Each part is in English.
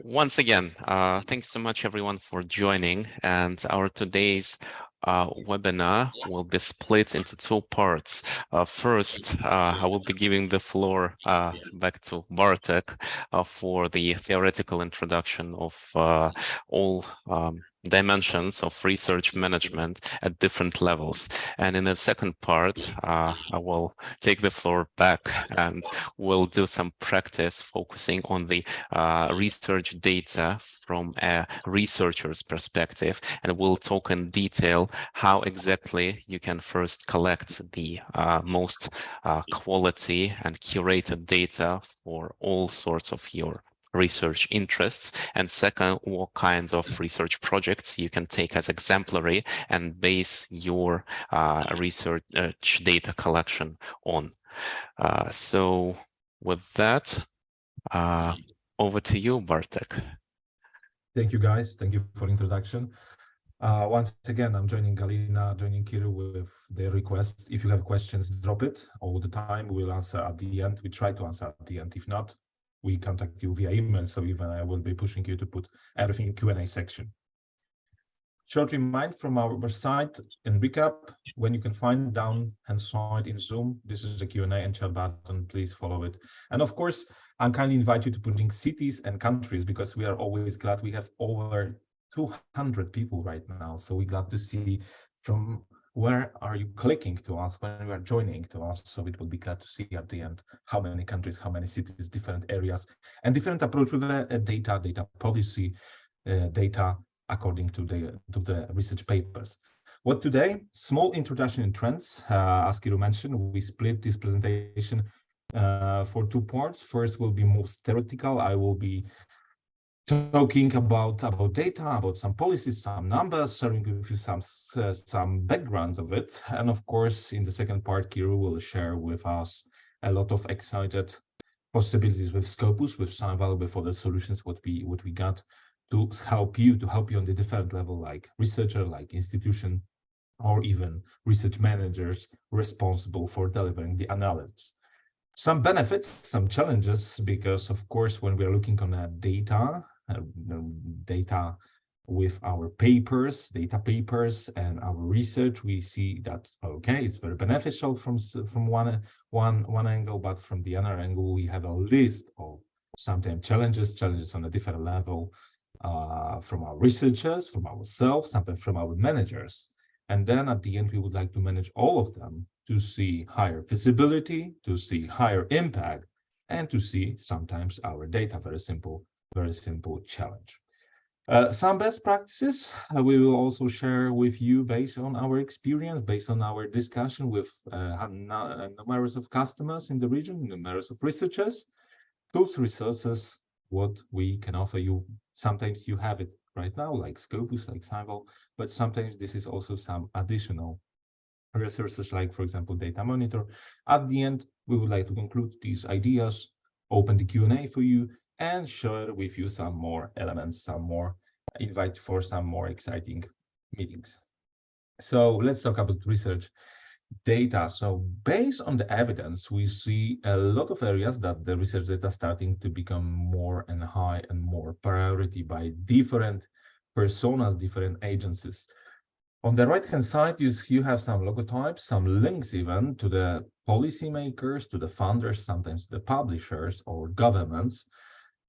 Once again, thanks so much everyone for joining, and our today's webinar will be split into two parts. First, I will be giving the floor back to Bartek for the theoretical introduction of all dimensions of research management at different levels. And in the second part, I will take the floor back and we'll do some practice focusing on the research data from a researcher's perspective, and we'll talk in detail how exactly you can first collect the most quality and curated data for all sorts of your research interests, and second, what kinds of research projects you can take as exemplary and base your research data collection on. So with that, over to you, Bartek. Thank you, guys. Thank you for introduction. Once again, I'm joining Galina, joining Kirill with their request. If you have questions, drop it all the time. We'll answer at the end. We try to answer at the end. If not, we contact you via email. So even I will be pushing you to put everything in Q&A section. Short reminder from our site and recap, when you can find down hand side in Zoom, this is the Q&A and chat button, please follow it. And of course, I kindly invite you to put in cities and countries, because we are always glad. We have over 200 people right now. So we're glad to see from where are you clicking to us, when you are joining to us. So it will be glad to see at the end how many countries, how many cities, different areas, and different approach with data policy, data according to the research papers. What today? Small introduction in trends. As Kirill mentioned, we split this presentation for two parts. First will be most theoretical. I will be talking about data, about some policies, some numbers, sharing with you some background of it. And of course, in the second part, Kirill will share with us a lot of excited possibilities with Scopus, with Scival, with other solutions, what we got to help you on the different level, like researcher, like institution, or even research managers responsible for delivering the analysis. Some benefits, some challenges, because of course, when we are looking on data with our data papers and our research, we see that, okay, it's very beneficial from one angle, but from the other angle, we have a list of sometimes challenges on a different level, from our researchers, from ourselves, sometimes from our managers. And then at the end, we would like to manage all of them to see higher visibility, to see higher impact, and to see sometimes our data. Very simple challenge. Some best practices we will also share with you based on our experience, based on our discussion with numerous of customers in the region, numerous of researchers, tools, resources, what we can offer you. Sometimes you have it right now, like Scopus, like Scival, but sometimes this is also some additional resources, like, for example, Data Monitor. At the end, we would like to conclude these ideas, open the Q&A for you, and share with you some more elements, invite for some more exciting meetings. So let's talk about research data. So based on the evidence, we see a lot of areas that the research data starting to become more and high and more priority by different personas, different agencies. On the right-hand side, you have some logotypes, some links even to the policymakers, to the funders, sometimes the publishers or governments,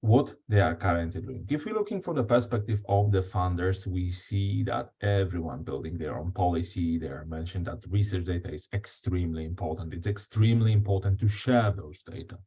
what they are currently doing. If we're looking for the perspective of the funders, we see that everyone building their own policy. They mentioned that research data is extremely important. It's extremely important to share those data.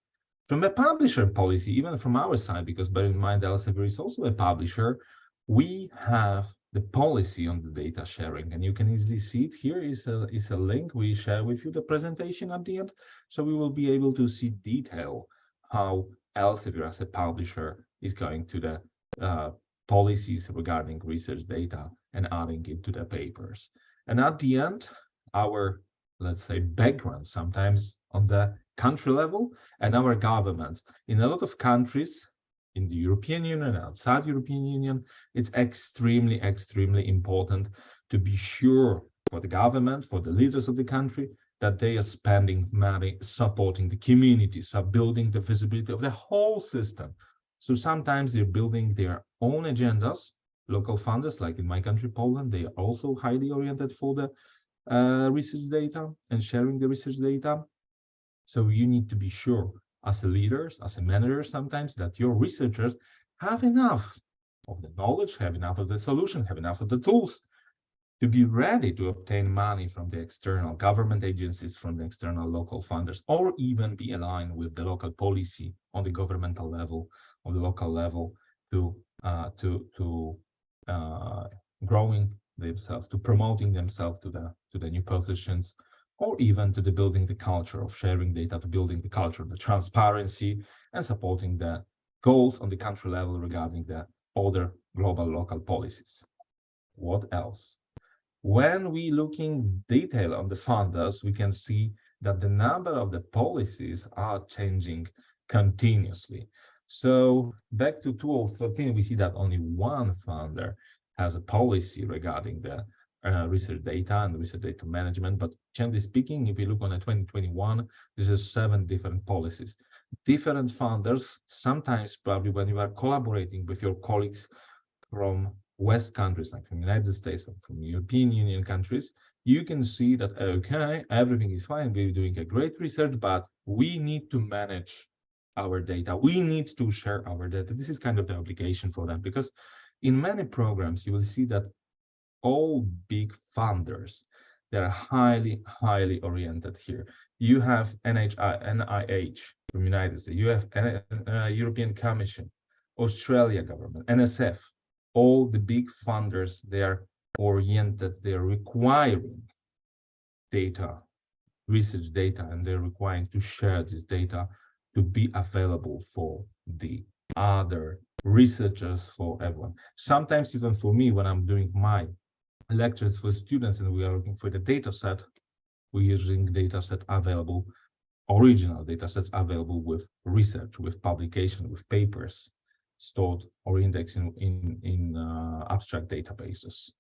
From a publisher policy, even from our side, because bear in mind, Elsevier is also a publisher, we have the policy on the data sharing, and you can easily see it. Here is a link. We share with you the presentation at the end, so we will be able to see detail how Elsevier as a publisher is going to the policies regarding research data and adding it to the papers. And at the end, our, let's say, background, sometimes on the country level, and our governments. In a lot of countries, in the European Union, outside European Union, it's extremely important to be sure for the government, for the leaders of the country, that they are spending money supporting the community, so building the visibility of the whole system. So sometimes they're building their own agendas. Local funders, like in my country, Poland, they are also highly oriented for the research data and sharing the research data. So you need to be sure as a leaders, as a manager sometimes, that your researchers have enough of the knowledge, have enough of the solution, have enough of the tools to be ready to obtain money from the external government agencies, from the external local funders, or even be aligned with the local policy on the governmental level, on the local level, to uh, growing themselves, to promoting themselves to the new positions, or even to the building the culture of sharing data, to building the culture of the transparency and supporting the goals on the country level regarding the other global local policies. What else? When we look in detail on the funders, we can see that the number of the policies are changing continuously. So back to 2013, we see that only one funder has a policy regarding the research data and research data management. But generally speaking, if we look on a 2021, this is 7 different policies. Different funders, sometimes probably when you are collaborating with your colleagues from West countries, like from the United States or from European Union countries, you can see that, okay, everything is fine, we're doing a great research, but we need to manage our data. We need to share our data. This is kind of the obligation for them, because in many programs, you will see that all big funders, they're highly oriented here. You have NIH from United States, you have European Commission, Australia government, NSF, all the big funders, they are oriented, they're requiring data, research data, and they're requiring to share this data to be available for the other researchers, for everyone. Sometimes even for me, when I'm doing my lectures for students and we are looking for the data set, we're using data set available, original data sets available with research, with publication, with papers stored or indexed in abstract databases.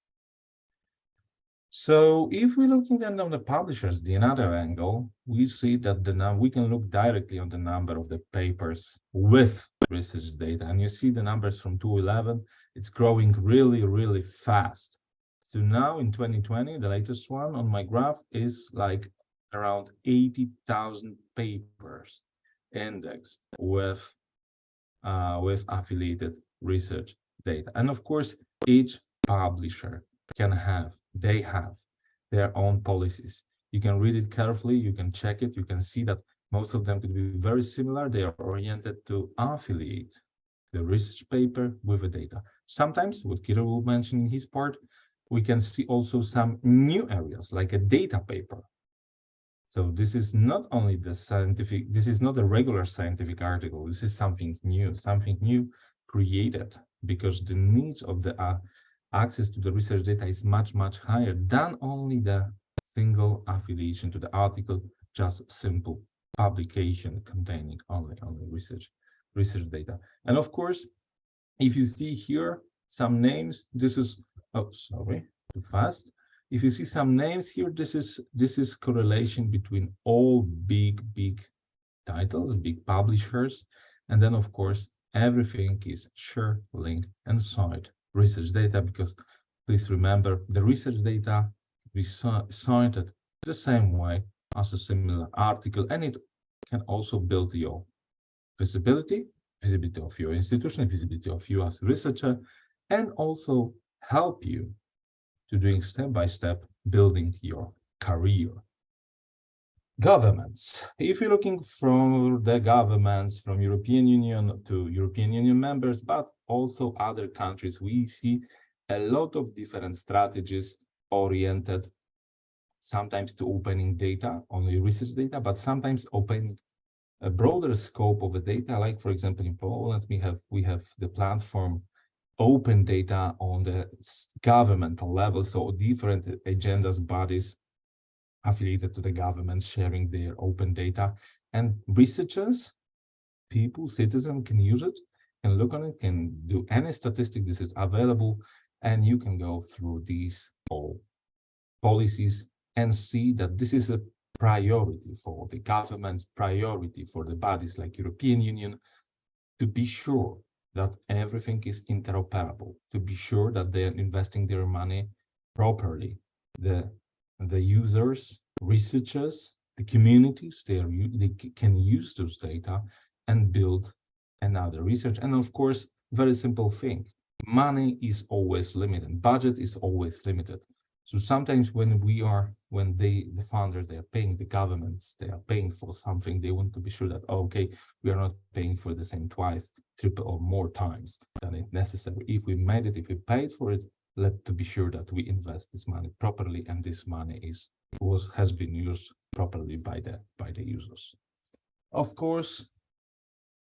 So if we're looking then on the publishers, the another angle, we see that we can look directly on the number of the papers with research data. And you see the numbers from 2011, it's growing really fast. So now in 2020, the latest one on my graph is like around 80,000 papers indexed with affiliated research data. And of course, each publisher they have their own policies. You can read it carefully, you can check it, you can see that most of them could be very similar. They are oriented to affiliate the research paper with the data. Sometimes, what Kirill will mention in his part, we can see also some new areas like a data paper. So this is not only this is not a regular scientific article, this is something new created because the needs of the access to the research data is much higher than only the single affiliation to the article, just simple publication containing only research data. And of course, if you see here some names, this is, oh, sorry, too fast. If you see some names here, this is correlation between all big titles, big publishers, and then of course everything is share, link, and cite research data, because please remember the research data we cited the same way as a similar article, and it can also build your visibility of your institution, visibility of you as a researcher, and also help you to doing step-by-step building your career. Governments. If you're looking from the governments from European Union to European Union members, but also other countries, we see a lot of different strategies oriented sometimes to opening data, only research data, but sometimes opening a broader scope of the data. Like for example, in Poland, we have the platform open data on the governmental level, so different agendas, bodies affiliated to the government sharing their open data, and researchers, people, citizens can use it, can look on it, can do any statistic. This is available, and you can go through these all policies and see that this is a priority for the governments, priority for the bodies like European Union, to be sure that everything is interoperable, to be sure that they're investing their money properly. The users, researchers, the communities, they can use those data and build another research. And of course, very simple thing, money is always limited, budget is always limited. So sometimes when the founders, they are paying the governments, they are paying for something, they want to be sure that, okay, we are not paying for the same twice, triple or more times than it necessary. If we made it, if we paid for it, let to be sure that we invest this money properly, and this money has been used properly by the users. Of course,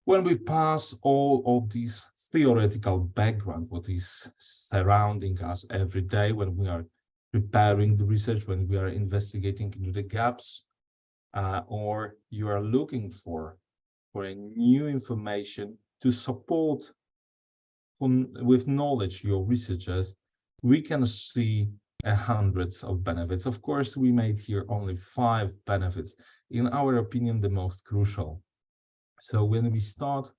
when we pass all of this theoretical background, what is surrounding us every day, when we are preparing the research, when we are investigating into the gaps, or you are looking for a new information to support with knowledge your researchers, we can see hundreds of benefits. Of course, we made here only 5 benefits, in our opinion, the most crucial. So when we start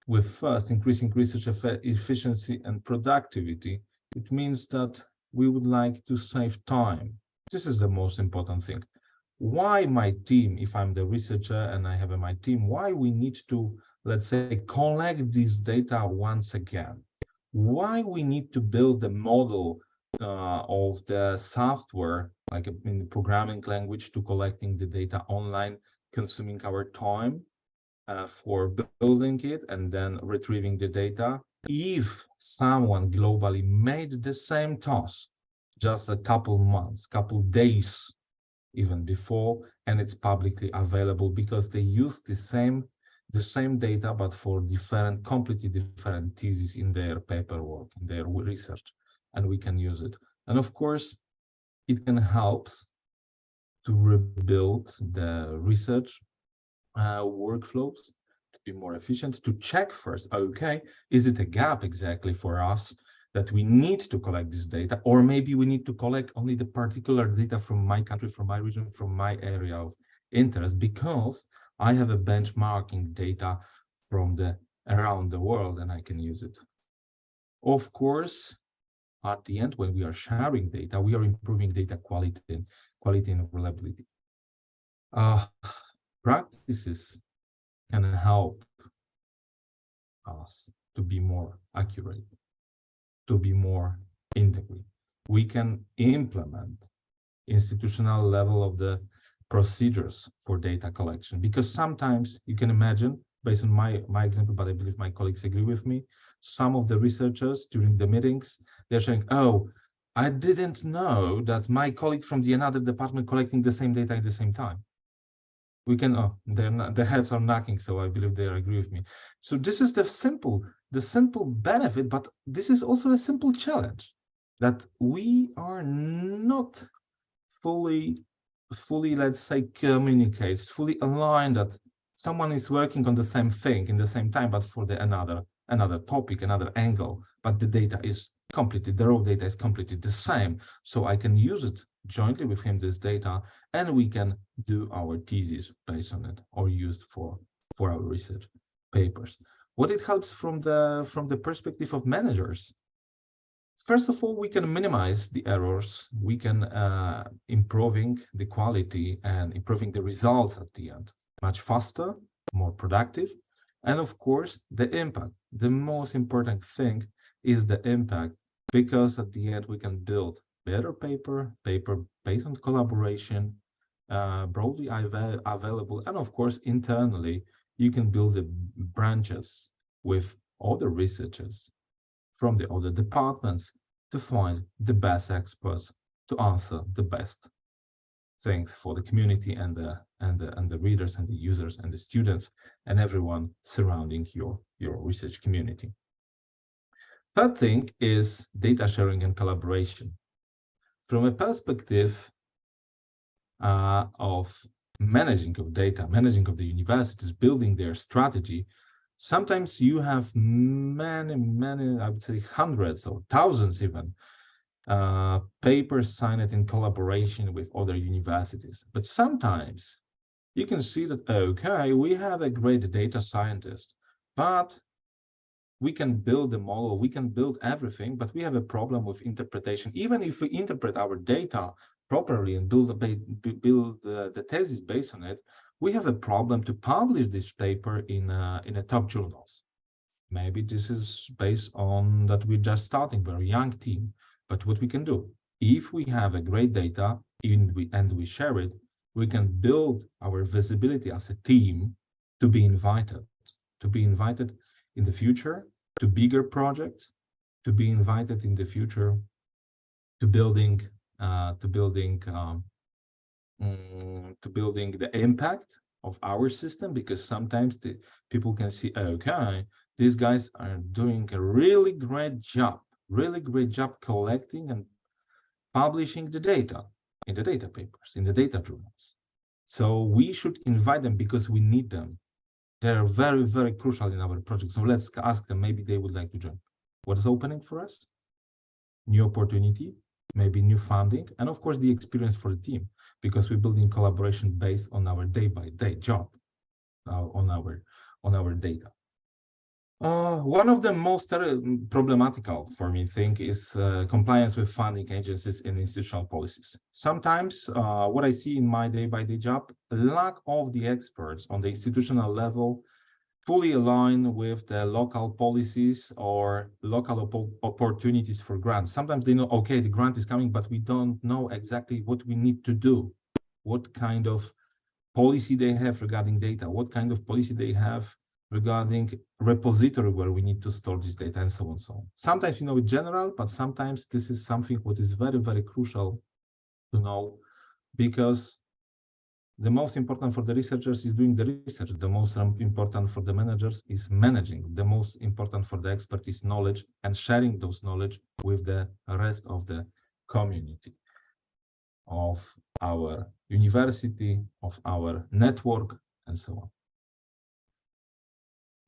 with first increasing research efficiency and productivity, it means that we would like to save time. This is the most important thing. Why my team, if I'm the researcher and I have my team, why we need to, let's say, collect this data once again? Why we need to build a model of the software, like in the programming language, to collecting the data online, consuming our time for building it and then retrieving the data? If someone globally made the same task just a couple months, couple days even before, and it's publicly available because they use the same data, but for completely different theses in their paperwork, in their research, and we can use it. And of course, it can help to rebuild the research workflows to be more efficient, to check first, okay, is it a gap exactly for us that we need to collect this data, or maybe we need to collect only the particular data from my country, from my region, from my area of interest, because I have a benchmarking data from around the world and I can use it. Of course, at the end, when we are sharing data, we are improving data quality and reliability. Practices can help us to be more accurate, to be more integrate. We can implement institutional level of the procedures for data collection, because sometimes you can imagine, based on my example, but I believe my colleagues agree with me, some of the researchers during the meetings, they're saying, oh, I didn't know that my colleague from another department collecting the same data at the same time. We can, their heads are knocking, so I believe they agree with me. So this is the simple benefit, but this is also a simple challenge, that we are not fully, let's say, communicate, fully aligned, that someone is working on the same thing in the same time, but for another topic, another angle, but the data is completely, the raw data is completely the same. So I can use it jointly with him, this data, and we can do our thesis based on it, or used for our research papers. What it helps from the perspective of managers. First of all, we can minimize the errors. We can improving the quality and improving the results at the end, much faster, more productive. And of course, the impact. The most important thing is the impact, because at the end we can build better paper based on collaboration, broadly available, and of course internally you can build the branches with other researchers from the other departments to find the best experts to answer the best things for the community and the readers and the users and the students and everyone surrounding your research community. Third thing is data sharing and collaboration. From a perspective of managing of data, managing of the universities, building their strategy, sometimes you have many, I would say hundreds or thousands even papers signed in collaboration with other universities. But sometimes you can see that, okay, we have a great data scientist, but we can build the model, we can build everything, but we have a problem with interpretation. Even if we interpret our data properly and build the thesis based on it, we have a problem to publish this paper in a top journals. Maybe this is based on that we're just starting, we're a young team. But what we can do, if we have a great data and we share it, we can build our visibility as a team to be invited in the future to bigger projects, to be invited in the future to building the impact of our system, because sometimes the people can see, okay, these guys are doing a really great job collecting and publishing the data in the data papers, in the data journals. So we should invite them because we need them. They're very, very crucial in our project. So let's ask them, maybe they would like to join. What is opening for us? New opportunity, maybe new funding, and of course the experience for the team, because we're building collaboration based on our day-by-day job, on our data. One of the most problematical for me thing is compliance with funding agencies and institutional policies. Sometimes what I see in my day-by-day job, lack of the experts on the institutional level fully align with the local policies or local opportunities for grants. Sometimes they know, okay, the grant is coming, but we don't know exactly what we need to do, what kind of policy they have regarding data, what kind of policy they have regarding repository where we need to store this data, and so on and so on. Sometimes you know in general, but sometimes this is something what is very, very crucial to know, because the most important for the researchers is doing the research. The most important for the managers is managing. The most important for the expert is knowledge and sharing those knowledge with the rest of the community of our university, of our network, and so on.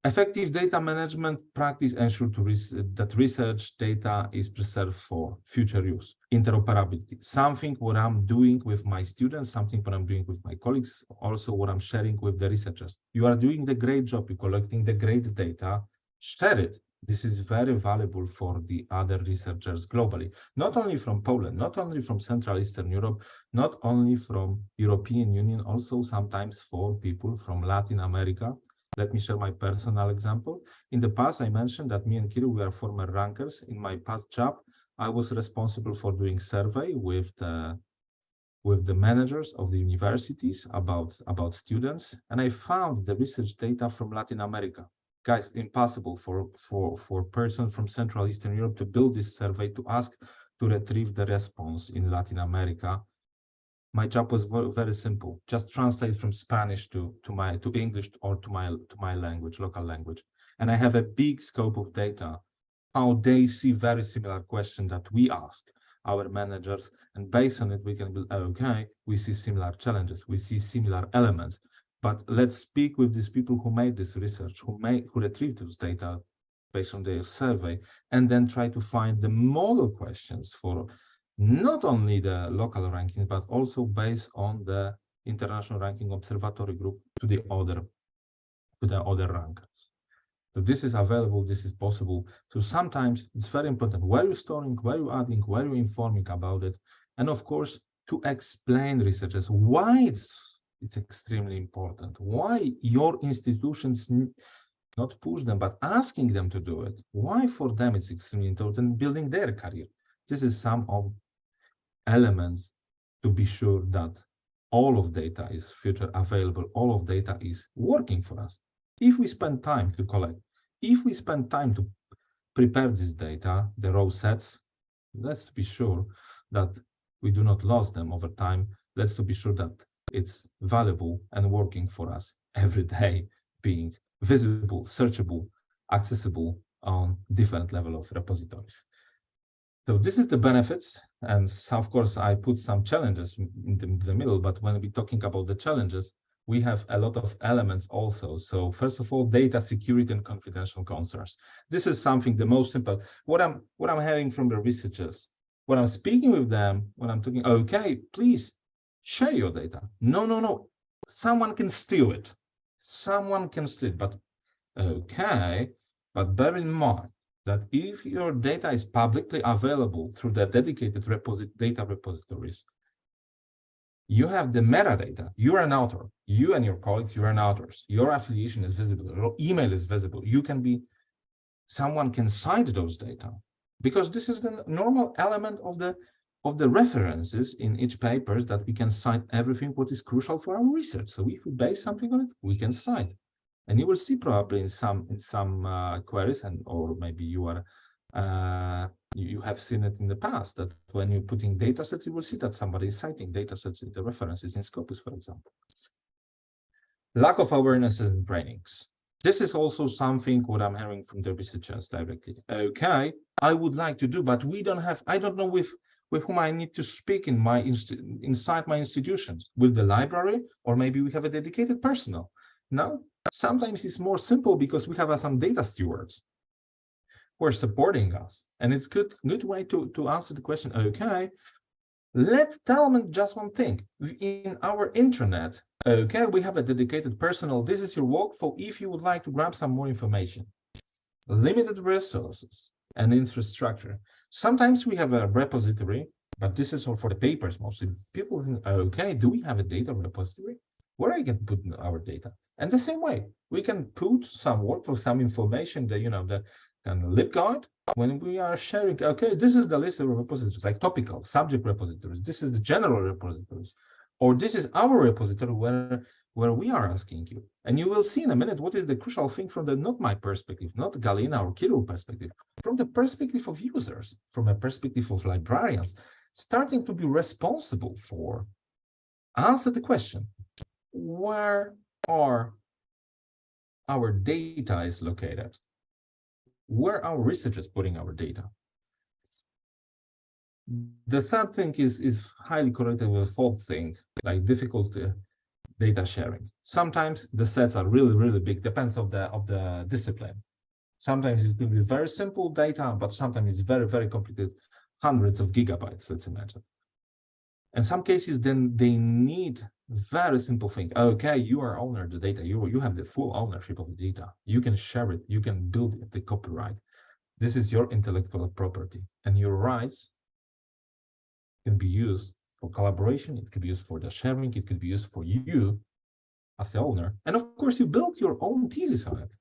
Effective data management practice ensure that research data is preserved for future use. Interoperability, something what I'm doing with my students, something what I'm doing with my colleagues, also what I'm sharing with the researchers. You are doing the great job, you're collecting the great data, share it. This is very valuable for the other researchers globally, not only from Poland, not only from Central Eastern Europe, not only from European Union, also sometimes for people from Latin America. Let me share my personal example. In the past, I mentioned that me and Kirill, we are former rankers. In my past job, I was responsible for doing survey with the managers of the universities about students, and I found the research data from Latin America. Guys, impossible for person from Central Eastern Europe to build this survey, to ask to retrieve the response in Latin America. My job was very simple. Just translate from Spanish to English or to my language, local language. And I have a big scope of data, how they see very similar question that we ask our managers. And based on it, we can build, okay, we see similar challenges, we see similar elements. But let's speak with these people who made this research, who retrieved those data based on their survey, and then try to find the model questions for not only the local ranking, but also based on the international ranking observatory group to the other rankers. So this is available, this is possible. So sometimes it's very important where you're storing, where you're adding, where you're informing about it. And of course, to explain researchers why it's extremely important, why your institutions not push them, but asking them to do it. Why for them it's extremely important, building their career. This is some of elements to be sure that all of data is future available, all of data is working for us. If we spend time to collect, if we spend time to prepare this data, the raw sets, let's be sure that we do not lose them over time. Let's be sure that it's valuable and working for us every day, being visible, searchable, accessible on different level of repositories. So this is the benefits, and of course I put some challenges in the middle, but when we're talking about the challenges, we have a lot of elements also. So first of all, data security and confidential concerns. This is something the most simple. What I'm hearing from the researchers, when I'm speaking with them, when I'm talking, okay, please share your data. No, no, no. Someone can steal it. Someone can steal it, but okay. But bear in mind that if your data is publicly available through the dedicated data repositories, you have the metadata. You're an author. You and your colleagues, you're an authors. Your affiliation is visible. Your email is visible. You can be, someone can cite those data because this is the normal element of the references in each papers, that we can cite everything what is crucial for our research. So if we base something on it, we can cite. And you will see probably in some queries, and or maybe you have seen it in the past, that when you're putting data sets, you will see that somebody is citing data sets in the references in Scopus, for example. Lack of awareness and trainings. This is also something what I'm hearing from the researchers directly. Okay, I would like to do, but we don't have, I don't know with whom I need to speak in my inside my institutions, with the library, or maybe we have a dedicated personnel. No, sometimes it's more simple because we have some data stewards who are supporting us. And it's good way to answer the question, okay, let's tell them just one thing. In our intranet, okay, we have a dedicated personnel. This is your workflow if you would like to grab some more information. Limited resources and infrastructure. Sometimes we have a repository, but this is all for the papers mostly. People think, okay, do we have a data repository where I can put our data? And the same way, we can put some workflow, some information, the kind of LibGuide, when we are sharing, okay, this is the list of repositories, like topical, subject repositories. This is the general repositories, or this is our repository where we are asking you. And you will see in a minute what is the crucial thing from the, not my perspective, not Galina or Kirill perspective, from the perspective of users, from a perspective of librarians, starting to be responsible for, answer the question, where are our data is located? Where our researchers putting our data? The third thing is highly correlated with the fourth thing, like difficulty data sharing. Sometimes the sets are really, really big, depends of the discipline. Sometimes it will be very simple data, but sometimes it's very, very complicated, hundreds of gigabytes, let's imagine. In some cases, then they need very simple thing. Okay, you are owner of the data. You have the full ownership of the data. You can share it. You can build it, the copyright. This is your intellectual property, and your rights can be used for collaboration. It could be used for the sharing. It could be used for you as the owner. And of course, you build your own thesis on it.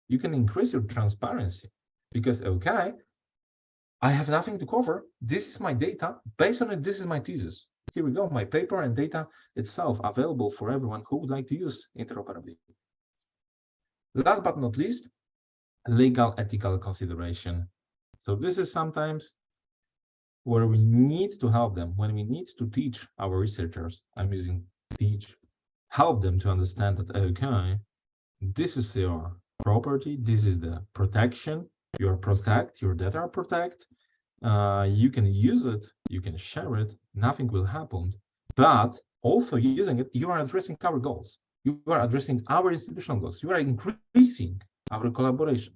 You can increase your transparency because, okay, I have nothing to cover. This is my data. Based on it, this is my thesis. Here we go, my paper and data itself available for everyone who would like to use interoperability. Last but not least, legal ethical consideration. So this is sometimes where we need to help them, when we need to teach our researchers, I'm using teach, help them to understand that, okay, this is your property, this is the protection, your data are protect, you can use it, you can share it, nothing will happen, but also using it, you are addressing our goals. You are addressing our institutional goals. You are increasing our collaboration.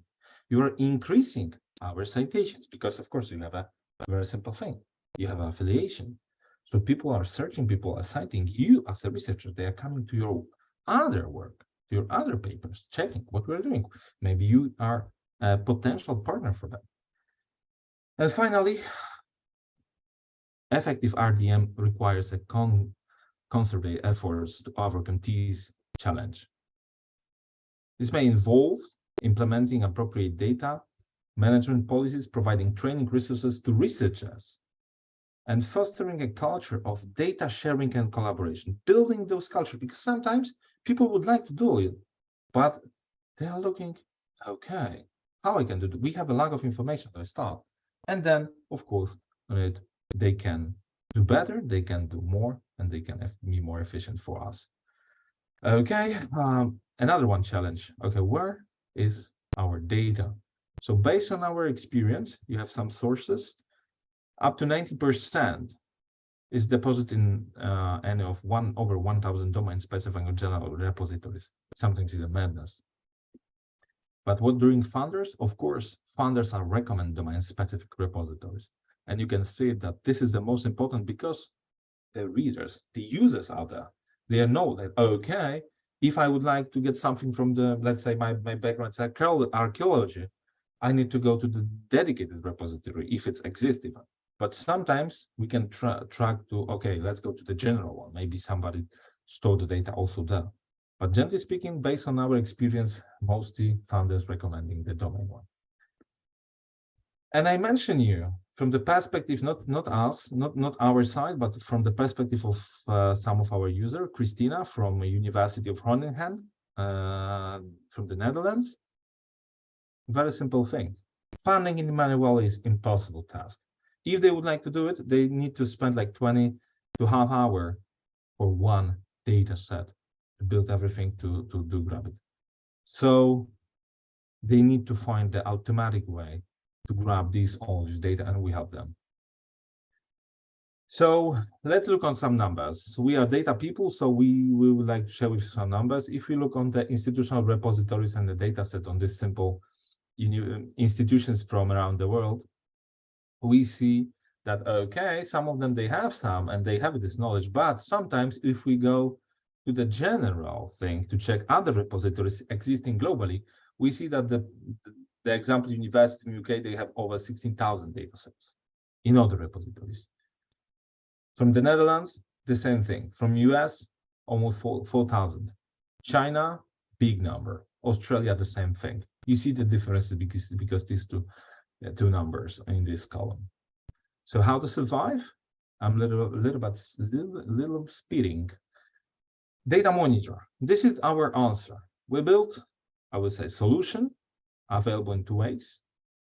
You are increasing our citations because, of course, you have a very simple thing. You have affiliation. So people are searching, people are citing you as a researcher. They are coming to your other work, to your other papers, checking what we're doing. Maybe you are a potential partner for them. And finally, effective RDM requires a concerted efforts to overcome this challenge. This may involve implementing appropriate data management policies, providing training resources to researchers, and fostering a culture of data sharing and collaboration, building those cultures, because sometimes people would like to do it, but they are looking, okay, how I can do it? We have a lack of information to start. And then, of course, they can do better, they can do more, and they can be more efficient for us. Okay, another one challenge. Okay, where is our data? So based on our experience, you have some sources, up to 90% is deposited in any of over 1,000 domain specifying general repositories. Sometimes it's a madness. But what during funders? Of course, funders are recommend domain specific repositories. And you can see that this is the most important because the readers, the users out there, they know that, okay, if I would like to get something from the, let's say my background is archaeology, I need to go to the dedicated repository if it exists even. But sometimes we can track to, okay, let's go to the general one. Maybe somebody stored the data also there. But generally speaking, based on our experience, mostly founders recommending the domain one. And I mention you from the perspective, not us, not our side, but from the perspective of some of our user, Christina from University of Groningen, from the Netherlands. Very simple thing. Funding in manual is impossible task. If they would like to do it, they need to spend like 20 to half hour for one data set to build everything to do grab it. So they need to find the automatic way to grab all this data, and we help them. So let's look on some numbers. We are data people, so we would like to share with you some numbers. If we look on the institutional repositories and the data set on this simple institutions from around the world, we see that, okay, some of them, they have some and they have this knowledge, but sometimes if we go to the general thing to check other repositories existing globally, we see that the example university in UK, they have over 16,000 data sets in other repositories. From the Netherlands, the same thing. From US, almost 4,000. China, big number. Australia, the same thing. You see the difference because these two numbers in this column. So how to survive? I'm little speeding. Data monitor. This is our answer. We built, I would say, solution available in two ways: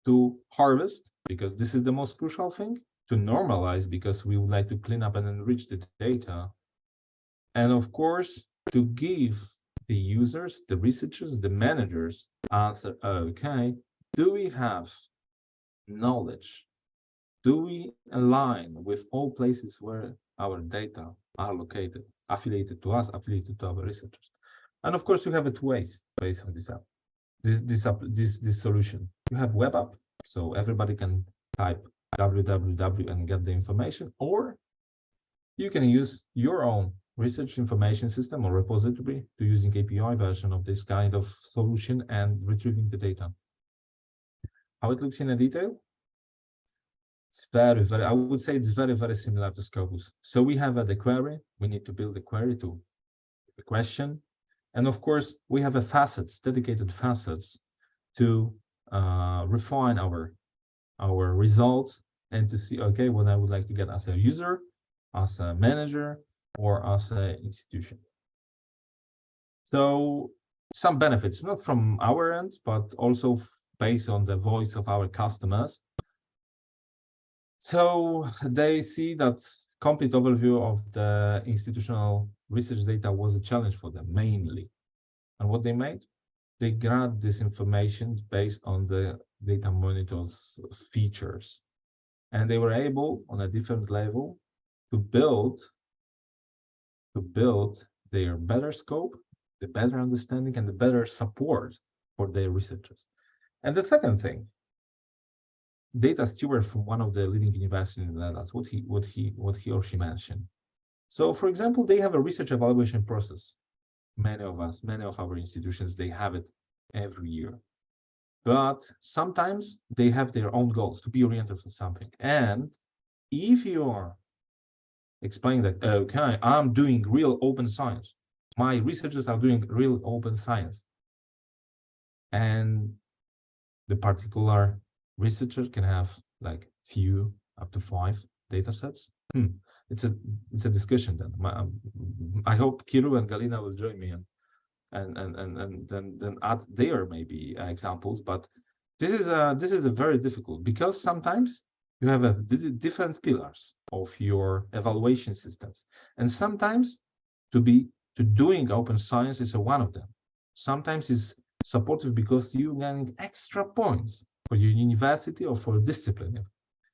to harvest, because this is the most crucial thing; to normalize, because we would like to clean up and enrich the data; and of course, to give the users, the researchers, the managers answer, okay, do we have knowledge? Do we align with all places where our data are located, affiliated to us, affiliated to our researchers? And of course, you have it two ways based on this app. This solution. You have web app, so everybody can type www and get the information, or you can use your own research information system or repository to using API version of this kind of solution and retrieving the data. How it looks in a detail? It's very, I would say it's very, very similar to Scopus. So we have the query. We need to build a query to the question. And of course, we have a facets, dedicated facets to refine our results and to see, okay, what I would like to get as a user, as a manager, or as an institution. So some benefits, not from our end, but also based on the voice of our customers. So they see that complete overview of the institutional research data was a challenge for them mainly. And what they made? They grabbed this information based on the data monitor's features. And they were able, on a different level, to build their better scope, the better understanding, and the better support for their researchers. And the second thing, data steward from one of the leading universities in the Netherlands, what he or she mentioned. So, for example, they have a research evaluation process. Many of our institutions, they have it every year. But sometimes they have their own goals to be oriented for something. And if you are explaining that, okay, I'm doing real open science, my researchers are doing real open science, and the particular researcher can have like few up to 5 data sets. It's a discussion then. I hope Kiru and Galina will join me and then add their maybe examples. But this is a very difficult, because sometimes you have different pillars of your evaluation systems, and sometimes doing open science is one of them. Sometimes it's supportive because you're getting extra points for your university or for a discipline.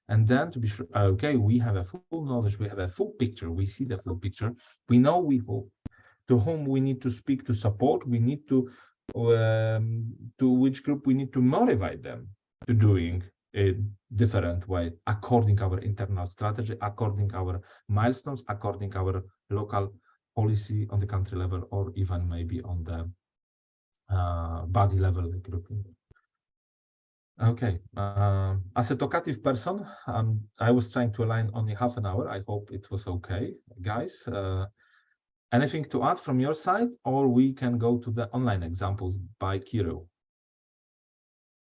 And then to be sure, okay, we have a full knowledge, we have a full picture, we see the full picture, we know to whom we need to speak to support, we need to which group we need to motivate them to doing in different way, according our internal strategy, according our milestones, according our local policy on the country level, or even maybe on the body level, like European. Okay. As a talkative person, I was trying to align only half an hour. I hope it was okay, guys. Anything to add from your side, or we can go to the online examples by Kirill?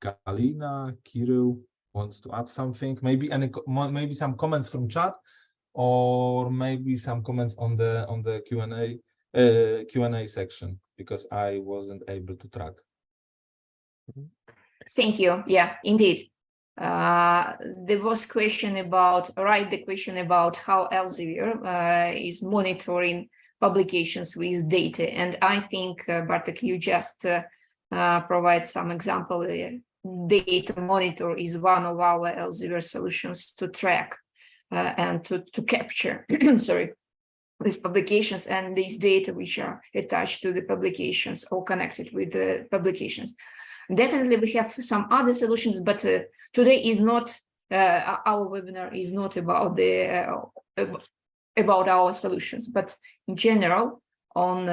Galina, Kirill wants to add something. Maybe maybe some comments from chat, or maybe some comments on the Q&A section, because I wasn't able to track. Thank you. Yeah, indeed. There was question about the question about how Elsevier is monitoring publications with data, and I think Bartek, you just provide some example. Data monitor is one of our Elsevier solutions to track and to capture sorry, these publications and these data which are attached to the publications or connected with the publications. Definitely we have some other solutions, but today is not our webinar is not about about our solutions, but in general on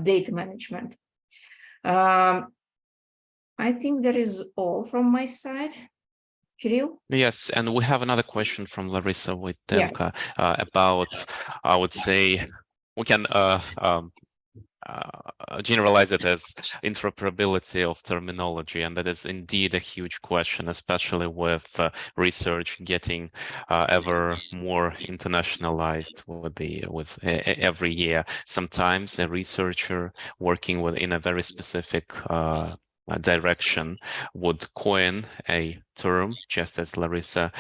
data management. I think that is all from my side. Kirill? Yes, and we have another question from Larissa Wojtenka about, I would say, we can generalize it as interoperability of terminology, and that is indeed a huge question, especially with research getting ever more internationalized with every year. Sometimes a researcher working within a very specific direction would coin a term, just as Larissa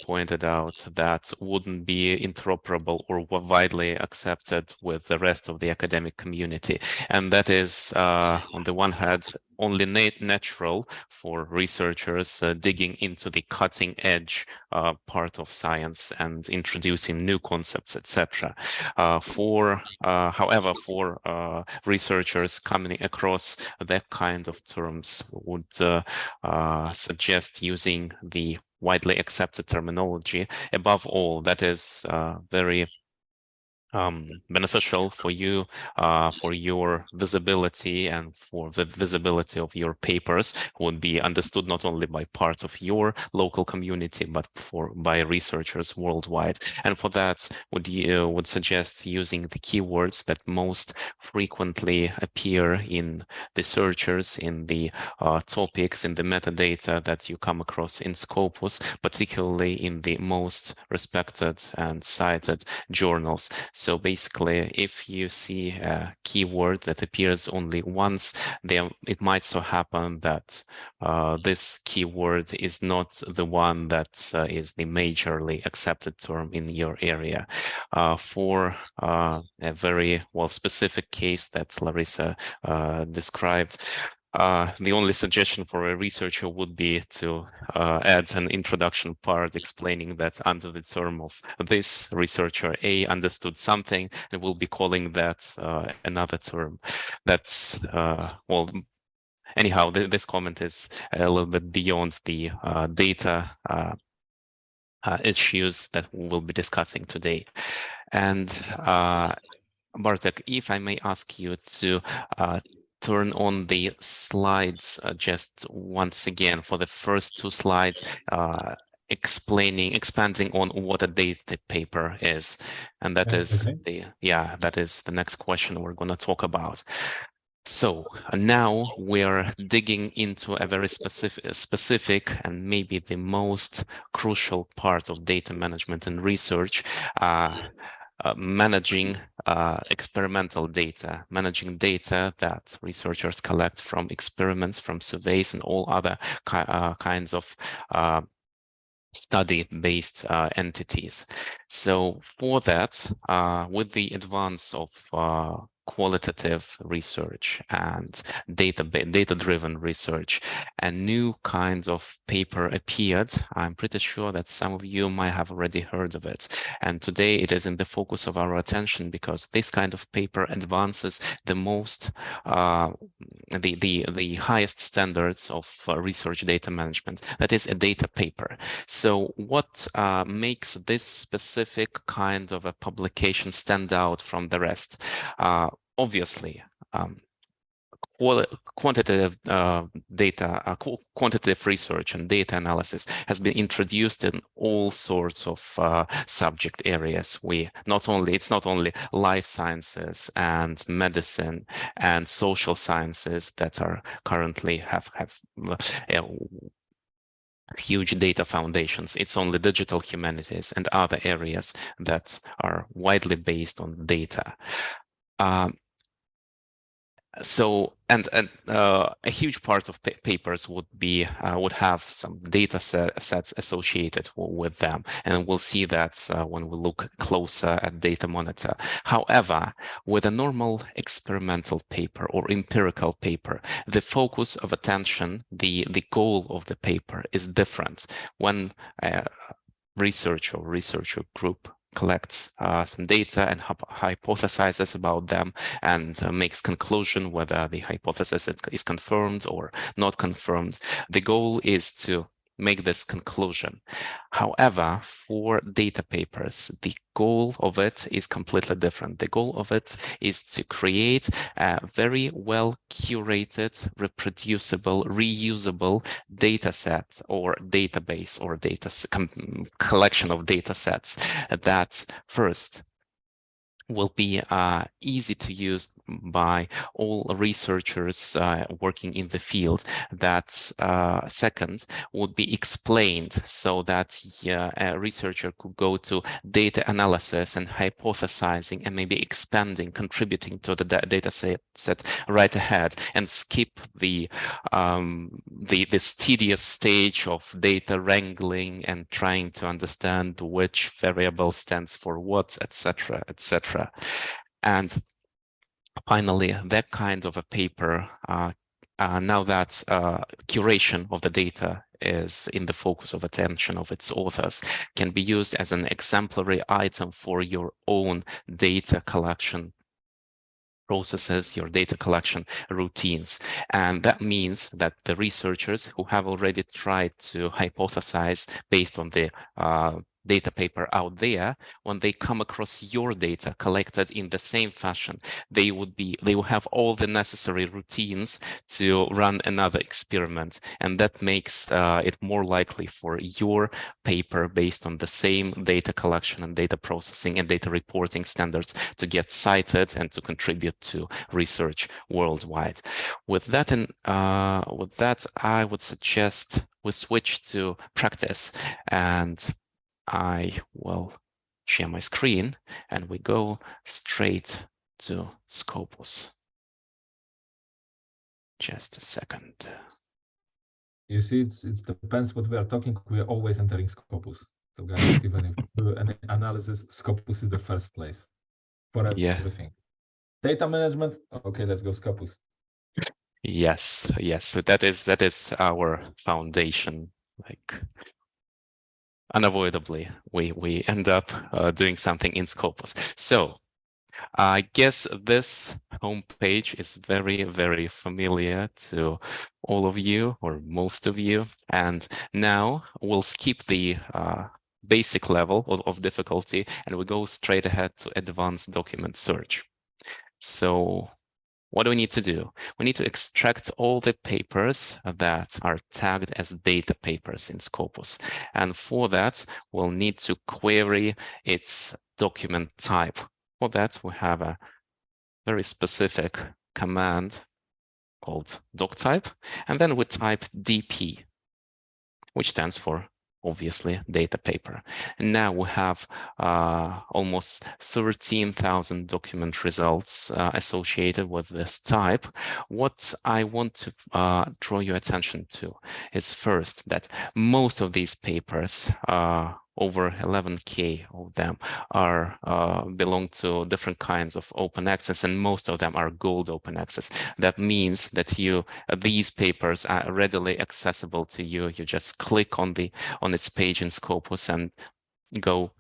pointed out, that wouldn't be interoperable or widely accepted with the rest of the academic community. And that is, on the one hand, only natural for researchers digging into the cutting edge part of science and introducing new concepts, etc. However, for researchers coming across that kind of terms would suggest using the widely accepted terminology. Above all, that is very beneficial for you, for your visibility and for the visibility of your papers would be understood not only by parts of your local community, but by researchers worldwide. And for that, would suggest using the keywords that most frequently appear in the searchers, in the topics, in the metadata that you come across in Scopus, particularly in the most respected and cited journals. So basically, if you see a keyword that appears only once, then it might so happen that this keyword is not the one that is the majorly accepted term in your area. For a very specific case that Larissa described, the only suggestion for a researcher would be to add an introduction part explaining that under the term of this, researcher A understood something and will be calling that another term. That's, anyhow, this comment is a little bit beyond the data issues that we'll be discussing today. And Bartek, if I may ask you to turn on the slides just once again for the first two slides, expanding on what a data paper is. And that is that is the next question we're going to talk about. So now we're digging into a very specific and maybe the most crucial part of data management and research, managing experimental data, managing data that researchers collect from experiments, from surveys, and all other kinds of study-based entities. So for that, with the advance of qualitative research and data-driven research, and new kinds of paper appeared. I'm pretty sure that some of you might have already heard of it. And today it is in the focus of our attention because this kind of paper advances the most, the highest standards of research data management. That is a data paper. So what makes this specific kind of a publication stand out from the rest? Obviously, quantitative quantitative research and data analysis has been introduced in all sorts of subject areas. It's not only life sciences and medicine and social sciences that are currently have huge data foundations. It's only digital humanities and other areas that are widely based on data. So a huge part of papers would have some data sets associated with them, and we'll see that when we look closer at Data Monitor. However, with a normal experimental paper or empirical paper, the focus of attention, the goal of the paper is different. When a researcher group collects some data and hypothesizes about them and makes conclusion whether the hypothesis is confirmed or not confirmed. The goal is to make this conclusion. However, for data papers, the goal of it is completely different. The goal of it is to create a very well curated, reproducible, reusable data set or database or collection of data sets that first will be easy to use by all researchers working in the field. That second would be explained so that a researcher could go to data analysis and hypothesizing and maybe expanding, contributing to the data set right ahead and skip the tedious stage of data wrangling and trying to understand which variable stands for what, etc., etc. And finally, that kind of a paper, now that curation of the data is in the focus of attention of its authors, can be used as an exemplary item for your own data collection processes, your data collection routines. And that means that the researchers who have already tried to hypothesize based on the data paper out there, when they come across your data collected in the same fashion, they will have all the necessary routines to run another experiment, and that makes it more likely for your paper based on the same data collection and data processing and data reporting standards to get cited and to contribute to research worldwide. With that, I would suggest we switch to practice, and I will share my screen and we go straight to Scopus. Just a second. You see, it depends what we are talking. We are always entering Scopus. So guys, even if we do any analysis, Scopus is the first place for everything. Data management. Okay, let's go Scopus. Yes. So that is our foundation. Like, unavoidably, we end up doing something in Scopus. So I guess this homepage is very, very familiar to all of you or most of you. And now we'll skip the basic level of difficulty and we go straight ahead to advanced document search. So what do we need to do? We need to extract all the papers that are tagged as data papers in Scopus. And for that, we'll need to query its document type. For that, we have a very specific command called doctype. And then we type DP, which stands for, obviously, data paper. And now we have almost 13,000 document results associated with this type. What I want to draw your attention to is first that most of these papers over 11K of them are belong to different kinds of open access, and most of them are gold open access. That means that these papers are readily accessible to you. You just click on its page in Scopus and go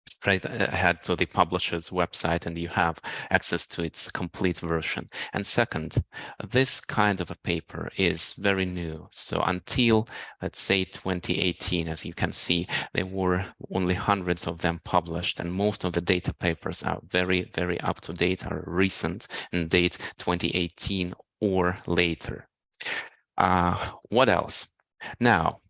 straight ahead to the publisher's website, and you have access to its complete version. And second, this kind of a paper is very new. So until, let's say, 2018, as you can see, there were only hundreds of them published, and most of the data papers are very, very up to date, are recent and date 2018 or later. What else? Now,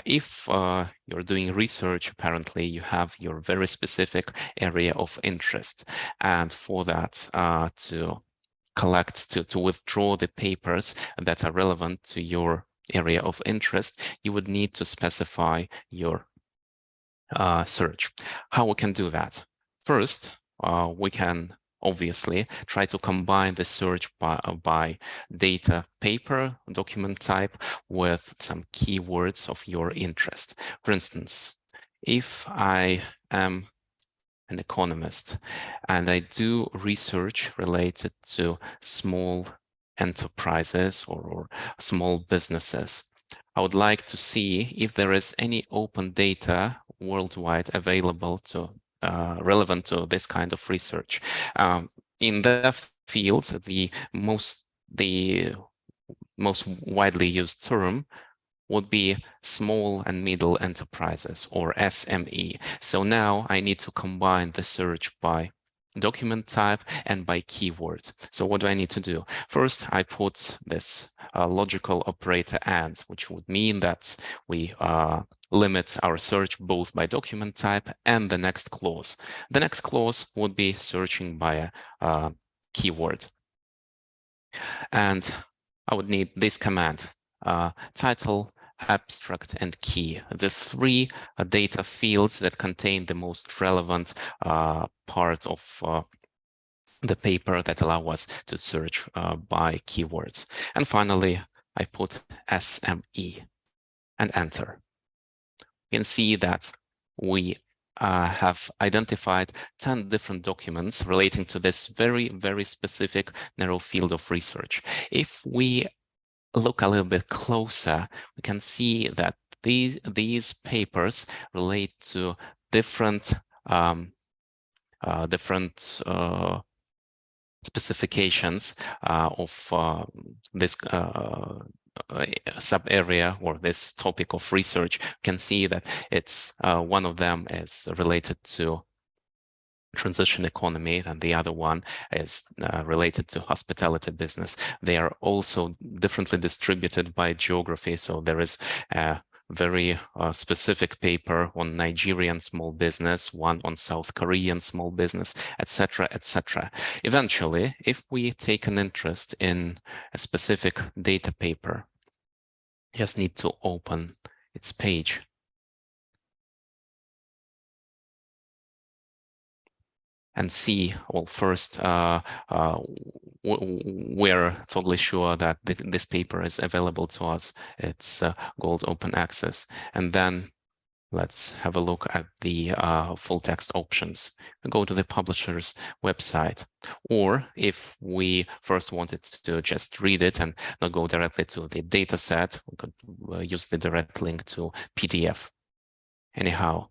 if you're doing research, apparently you have your very specific area of interest. And for that, to withdraw the papers that are relevant to your area of interest, you would need to specify your search. How we can do that? First, we can obviously try to combine the search by data paper, document type, with some keywords of your interest. For instance, if I am an economist and I do research related to small enterprises or small businesses, I would like to see if there is any open data worldwide available to relevant to this kind of research. In that field, the most widely used term would be small and middle enterprises, or SME. So now I need to combine the search by document type and by keywords. So what do I need to do? First, I put this logical operator AND, which would mean that we limit our search both by document type and the next clause. The next clause would be searching by a keyword. And I would need this command, title, abstract, and key, the three data fields that contain the most relevant part of the paper that allow us to search by keywords. And finally, I put SME and enter. You can see that we have identified 10 different documents relating to this very, very specific narrow field of research. If we look a little bit closer, we can see that these papers relate to different specifications of this sub area or this topic of research. You can see that it's one of them is related to transition economy, and the other one is related to hospitality business. They are also differently distributed by geography. So there is a very specific paper on Nigerian small business, one on South Korean small business, etc., etc. Eventually, if we take an interest in a specific data paper, you just need to open its page. And see, well, first, we're totally sure that this paper is available to us. It's gold open access. And then let's have a look at the full text options. We go to the publisher's website. Or if we first wanted to just read it and not go directly to the data set, we could use the direct link to PDF. Anyhow,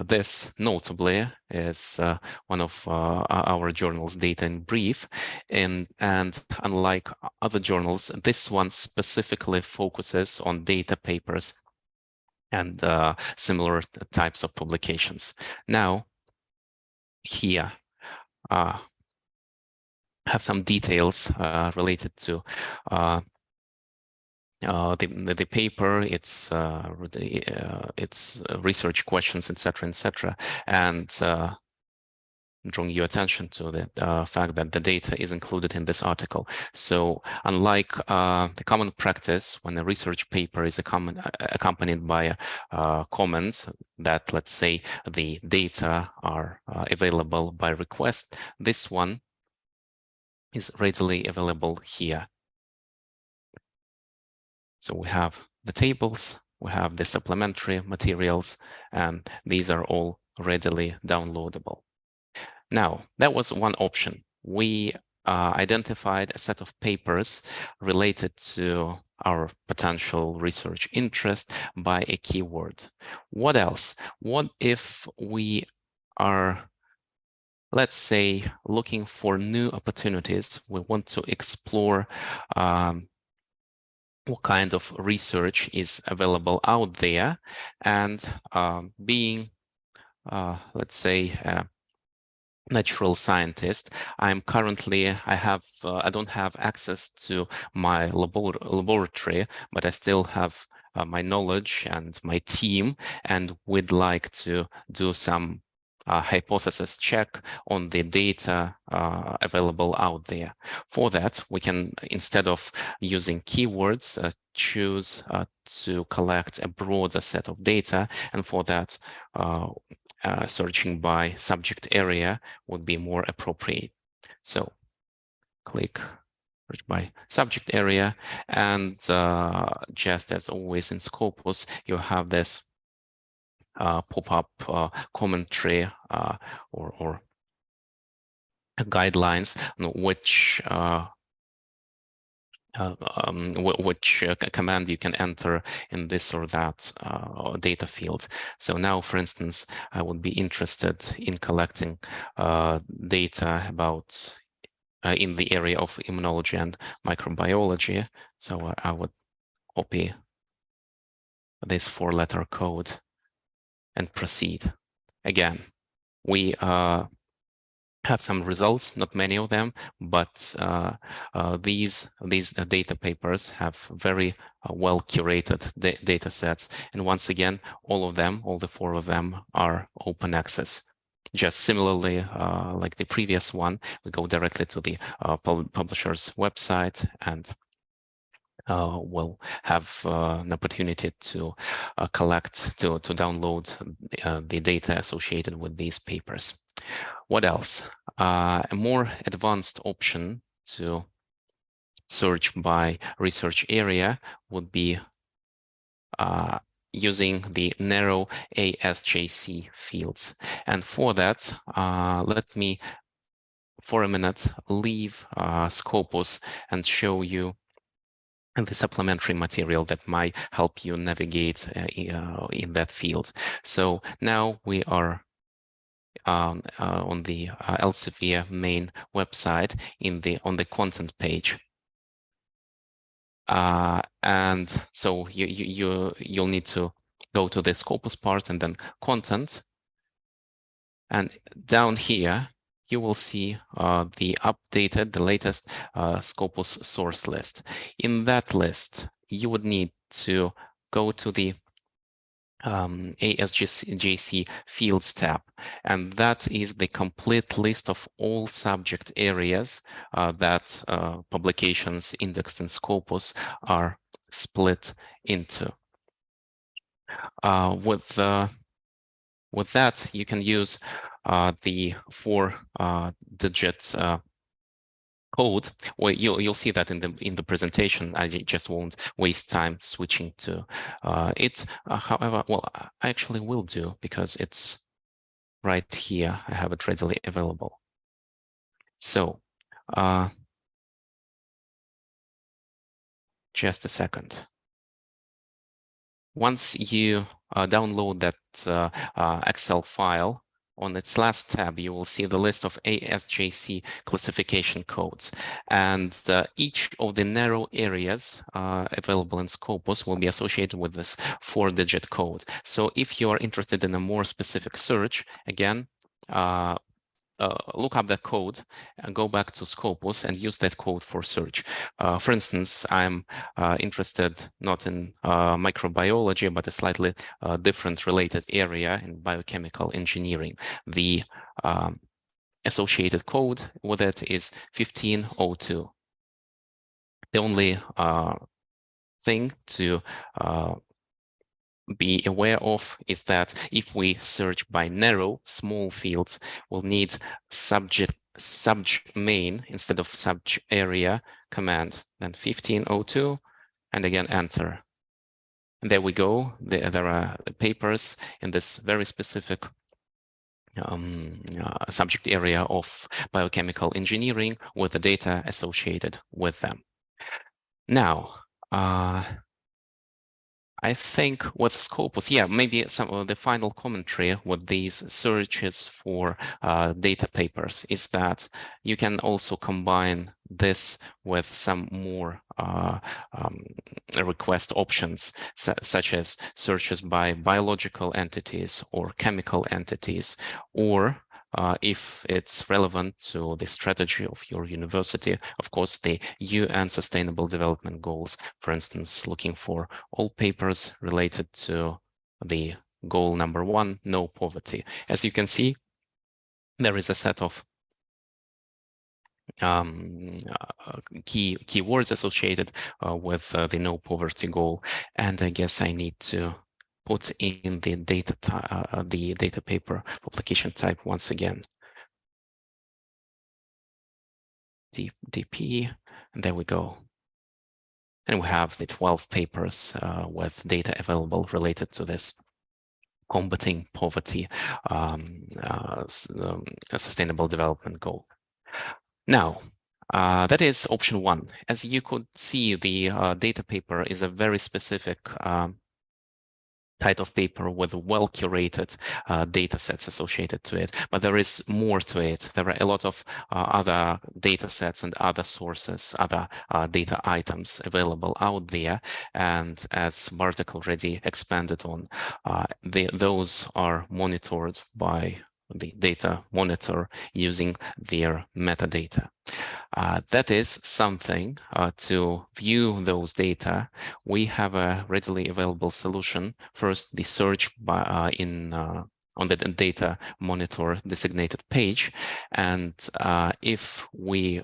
this notably is one of our journal's data in brief, and unlike other journals, this one specifically focuses on data papers and similar types of publications. Now, here have some details related to the paper, its research questions, etc., and drawing your attention to the fact that the data is included in this article. So unlike the common practice, when a research paper is accompanied by a comment that, let's say, the data are available by request, this one is readily available here. So we have the tables we have the supplementary materials, and these are all readily downloadable. Now, that was one option. We identified a set of papers related to our potential research interest by a keyword. What else? What if we are, let's say, looking for new opportunities? We want to explore what kind of research is available out there, and being, let's say, natural scientist. I don't have access to my laboratory, but I still have my knowledge and my team, and we'd like to do some hypothesis check on the data available out there. For that, we can, instead of using keywords, choose to collect a broader set of data, and for that, searching by subject area would be more appropriate. So click search by subject area, and just as always in Scopus, you have this pop-up commentary or guidelines on which command you can enter in this or that data field. So now, for instance, I would be interested in collecting data about in the area of immunology and microbiology. So I would copy this 4-letter code and proceed. Again, we have some results, not many of them, but these data papers have very well curated data sets. And once again, all the 4 of them are open access. Just similarly, like the previous one, we go directly to the publisher's website, and we'll have an opportunity to download the data associated with these papers. What else? A more advanced option to search by research area would be using the narrow ASJC fields. And for that, let me, for a minute, leave Scopus and show you the supplementary material that might help you navigate in that field. So now we are on the Elsevier main website on the content page. And so you'll need to go to the Scopus part and then content. And down here, you will see the latest Scopus source list. In that list, you would need to go to the ASJC fields tab, and that is the complete list of all subject areas that publications indexed in Scopus are split into. With that, you can use the 4-digit code. Well, you'll see that in the presentation. I just won't waste time switching to it. However, well, I actually will do, because it's right here. I have it readily available. So just a second. Once you download that Excel file, on its last tab, you will see the list of ASJC classification codes. And each of the narrow areas available in Scopus will be associated with this 4-digit code. So if you are interested in a more specific search, again, look up that code and go back to Scopus and use that code for search. For instance, I'm interested not in microbiology, but a slightly different related area in biochemical engineering. The associated code with it is 1502. The only thing to be aware of is that if we search by narrow, small fields, we'll need subject main instead of subject area command, then 1502, and again enter. there we go. There are papers in this very specific subject area of biochemical engineering with the data associated with them. Now, I think with Scopus, yeah, maybe some of the final commentary with these searches for data papers is that you can also combine this with some more request options, such as searches by biological entities or chemical entities, or if it's relevant to the strategy of your university, of course, the UN Sustainable Development Goals, for instance, looking for all papers related to the goal number 1, no poverty. As you can see, there is a set of keywords associated with the no poverty goal, and I guess I need to put in the data paper publication type once again. DP, and there we go. And we have the 12 papers with data available related to this combating poverty sustainable development goal. Now, that is option 1. As you could see, the data paper is a very specific type of paper with well-curated data sets associated to it, but there is more to it. There are a lot of other data sets and other sources, other data items available out there, and as Bartek already expanded on, those are monitored by the data monitor using their metadata. That is something to view those data. We have a readily available solution. First, the search by, on the data monitor designated page. And if we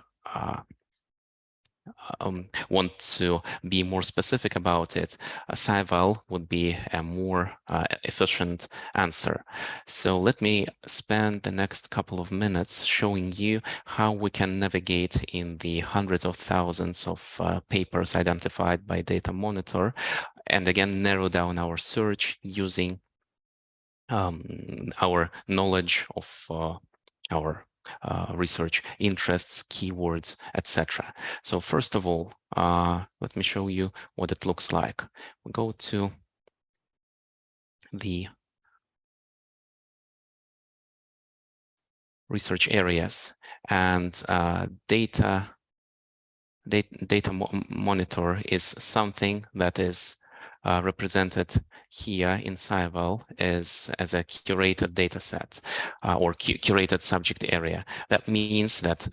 want to be more specific about it, SciVal would be a more efficient answer. So let me spend the next couple of minutes showing you how we can navigate in the hundreds of thousands of papers identified by Data Monitor, and again, narrow down our search using our knowledge of our research interests, keywords, etc. So first of all, let me show you what it looks like. We go to the research areas, and data monitor is something that is represented here in SciVal as a curated data set or curated subject area. That means that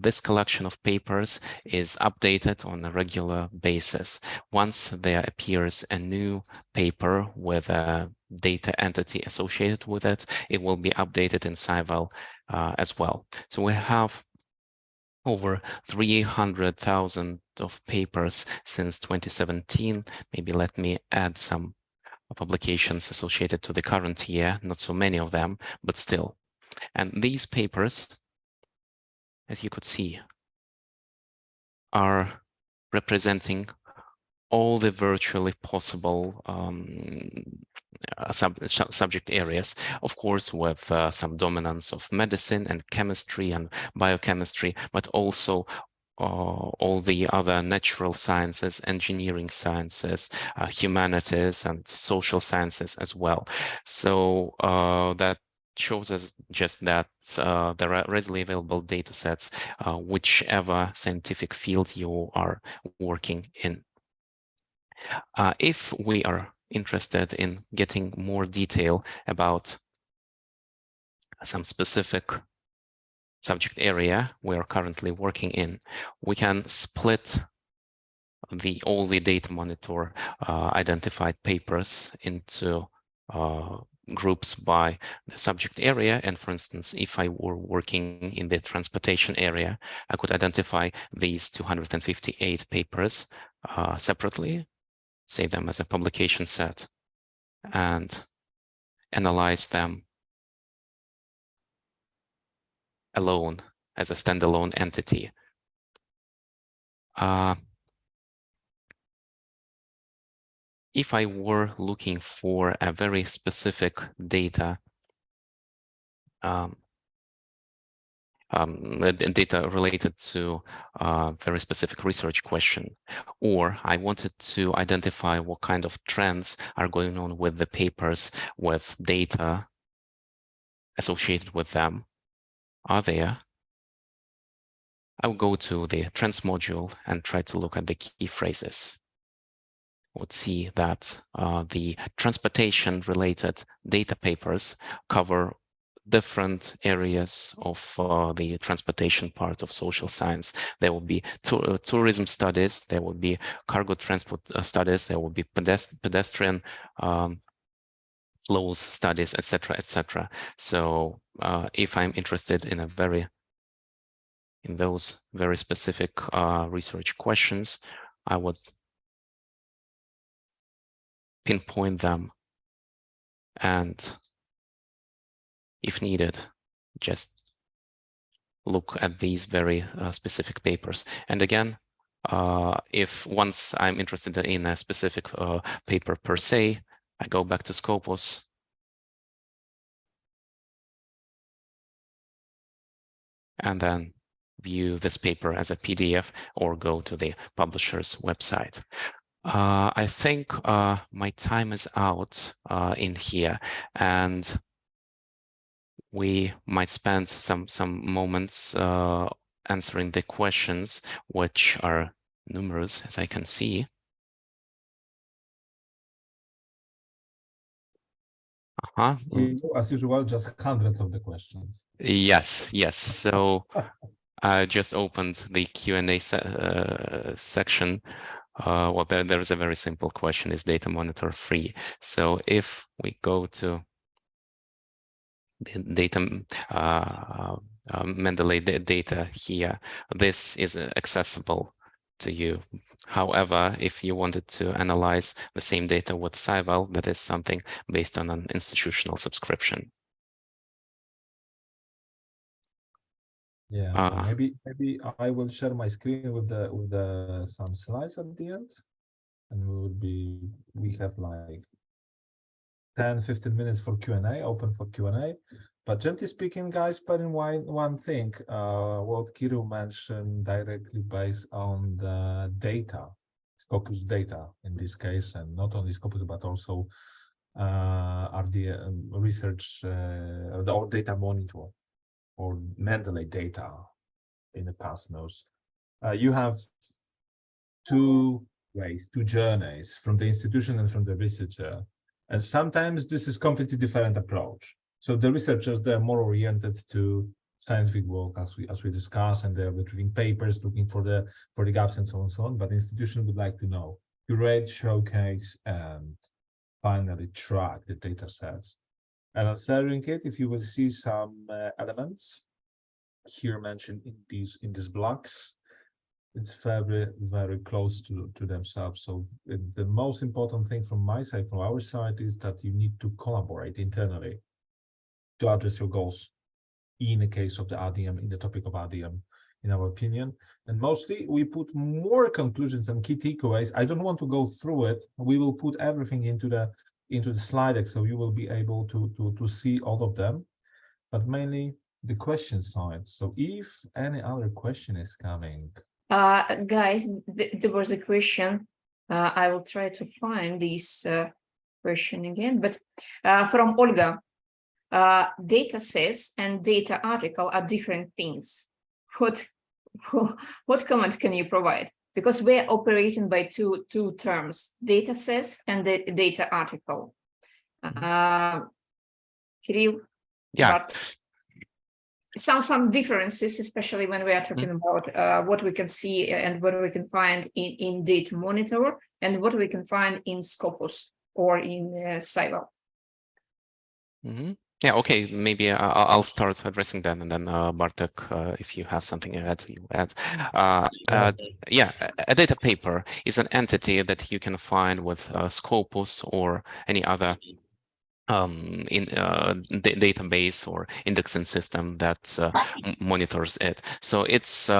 this collection of papers is updated on a regular basis. Once there appears a new paper with a data entity associated with it, it will be updated in SciVal as well. So we have over 300,000 of papers since 2017. Maybe let me add some publications associated to the current year, not so many of them, but still. And these papers, as you could see, are representing all the virtually possible subject areas, of course, with some dominance of medicine and chemistry and biochemistry, but also all the other natural sciences, engineering sciences, humanities, and social sciences as well. So that shows us just that there are readily available data sets, whichever scientific field you are working in. If we are interested in getting more detail about some specific subject area we are currently working in, we can split all the data monitor identified papers into groups by the subject area. And for instance, if I were working in the transportation area, I could identify these 258 papers separately, save them as a publication set, and analyze them alone as a standalone entity. if I were looking for a very specific data, data related to a very specific research question, or I wanted to identify what kind of trends are going on with the papers with data associated with them are there, I will go to the trends module and try to look at the key phrases. Would see that the transportation related data papers cover different areas of the transportation part of social science. There will be tourism studies, there will be cargo transport studies, there will be pedestrian flows studies, etc., etc. So if I'm interested in those very specific research questions, I would pinpoint them, and if needed, just look at these very specific papers. And again, if once I'm interested in a specific paper per se, I go back to Scopus and then view this paper as a PDF or go to the publisher's website. I think my time is out in here, and we might spend some moments answering the questions, which are numerous, as I can see. As usual, just hundreds of the questions. Yes, yes. So I just opened the Q&A section. Well, there's a very simple question: is data monitor free? So if we go to the data Mendeley data here, this is accessible to you. However, if you wanted to analyze the same data with SciVal, that is something based on an institutional subscription. Yeah, maybe I will share my screen with the some slides at the end, and we have like 10-15 minutes for Q&A, open for Q&A. But gently speaking, guys, bear in mind one thing, what Kirill mentioned directly based on the data, Scopus data in this case, and not only Scopus, but also RD research or data monitor or Mendeley data in the past knows. You have two ways, two journeys from the institution and from the researcher. And sometimes this is completely different approach. So the researchers, they're more oriented to scientific work as we discuss, and they're retrieving papers, looking for the gaps and so on and so on. But the institution would like to know, curate, showcase, and finally track the data sets. And answering it, if you will see some elements here mentioned in these blocks, it's very, very close to themselves. So the most important thing from my side, from our side, is that you need to collaborate internally to address your goals in the case of the RDM, in the topic of RDM, in our opinion. And mostly we put more conclusions and key takeaways. I don't want to go through it. We will put everything into the slide deck, so you will be able to see all of them, but mainly the question side. So if any other question is coming. Guys, there was a question. I will try to find this question again, but from Olga. Data sets and data article are different things. What comment can you provide? Because we're operating by two terms: data sets and the data article. Kirill, yeah. Some differences, especially when we are talking about what we can see and what we can find in data monitor and what we can find in Scopus or in SciVal. Yeah, okay, maybe I'll start addressing that, and then Bartek, if you have something to add, you add. Yeah, a data paper is an entity that you can find with Scopus or any other in database or indexing system that monitors it. So it's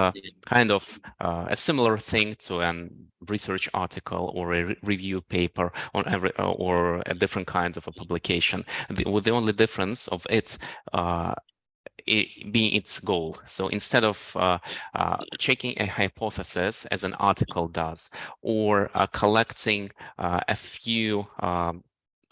kind of a similar thing to a research article or a review paper on every or a different kind of a publication. With the only difference of it being its goal. So instead of checking a hypothesis as an article does, or collecting a few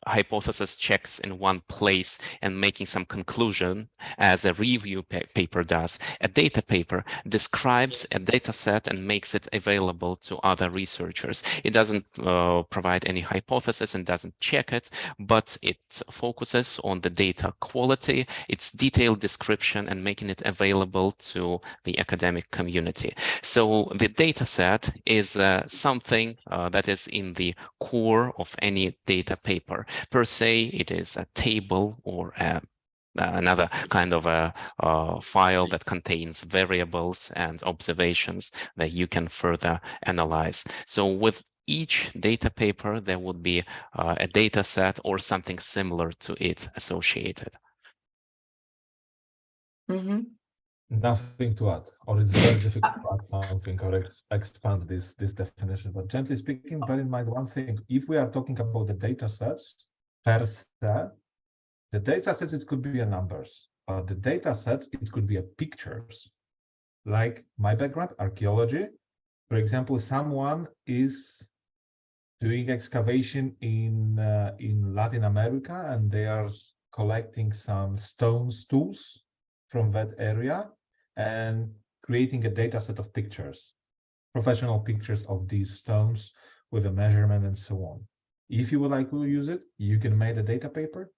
hypothesis checks in one place and making some conclusion as a review paper does, a data paper describes a data set and makes it available to other researchers. It doesn't provide any hypothesis and doesn't check it, but it focuses on the data quality, its detailed description, and making it available to the academic community. So the data set is something that is in the core of any data paper. Per se, it is a table or another kind of a file that contains variables and observations that you can further analyze. So with each data paper, there would be a data set or something similar to it associated. Nothing to add, or it's very difficult to add something or expand this definition. But gently speaking, bear in mind one thing: if we are talking about the data sets per se, the data sets it could be a numbers, but the data sets it could be a pictures. Like my background, archaeology, for example, someone is doing excavation in Latin America, and they are collecting some stones, tools from that area, and creating a data set of pictures, professional pictures of these stones with a measurement and so on. If you would like to use it, you can make a data paper,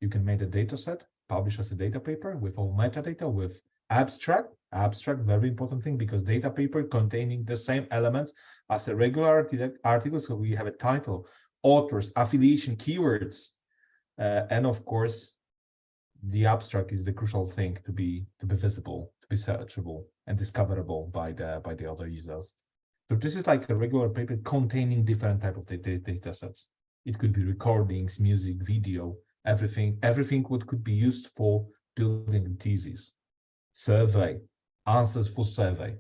you can make a data set, publish as a data paper with all metadata, with abstract, very important thing, because data paper containing the same elements as a regular article. So we have a title, authors, affiliation, keywords, and of course, the abstract is the crucial thing to be visible, to be searchable and discoverable by the other users. So this is like a regular paper containing different type of data sets. It could be recordings, music, video, everything what could be used for building a thesis, survey, answers for survey.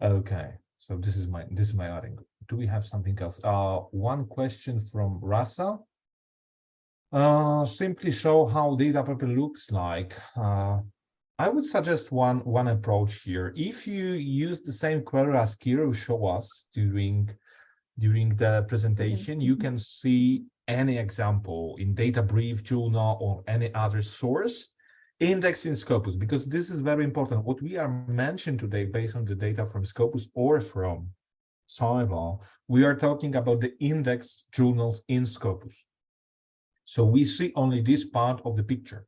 Okay, so this is my adding. Do we have something else? One question from Rasa. Simply show how data paper looks like. I would suggest one approach here. If you use the same query as Kiro showed us during the presentation, you can see any example in data brief, journal, or any other source indexed in Scopus, because this is very important. What we are mentioned today based on the data from Scopus or from Scival, we are talking about the indexed journals in Scopus. So we see only this part of the picture.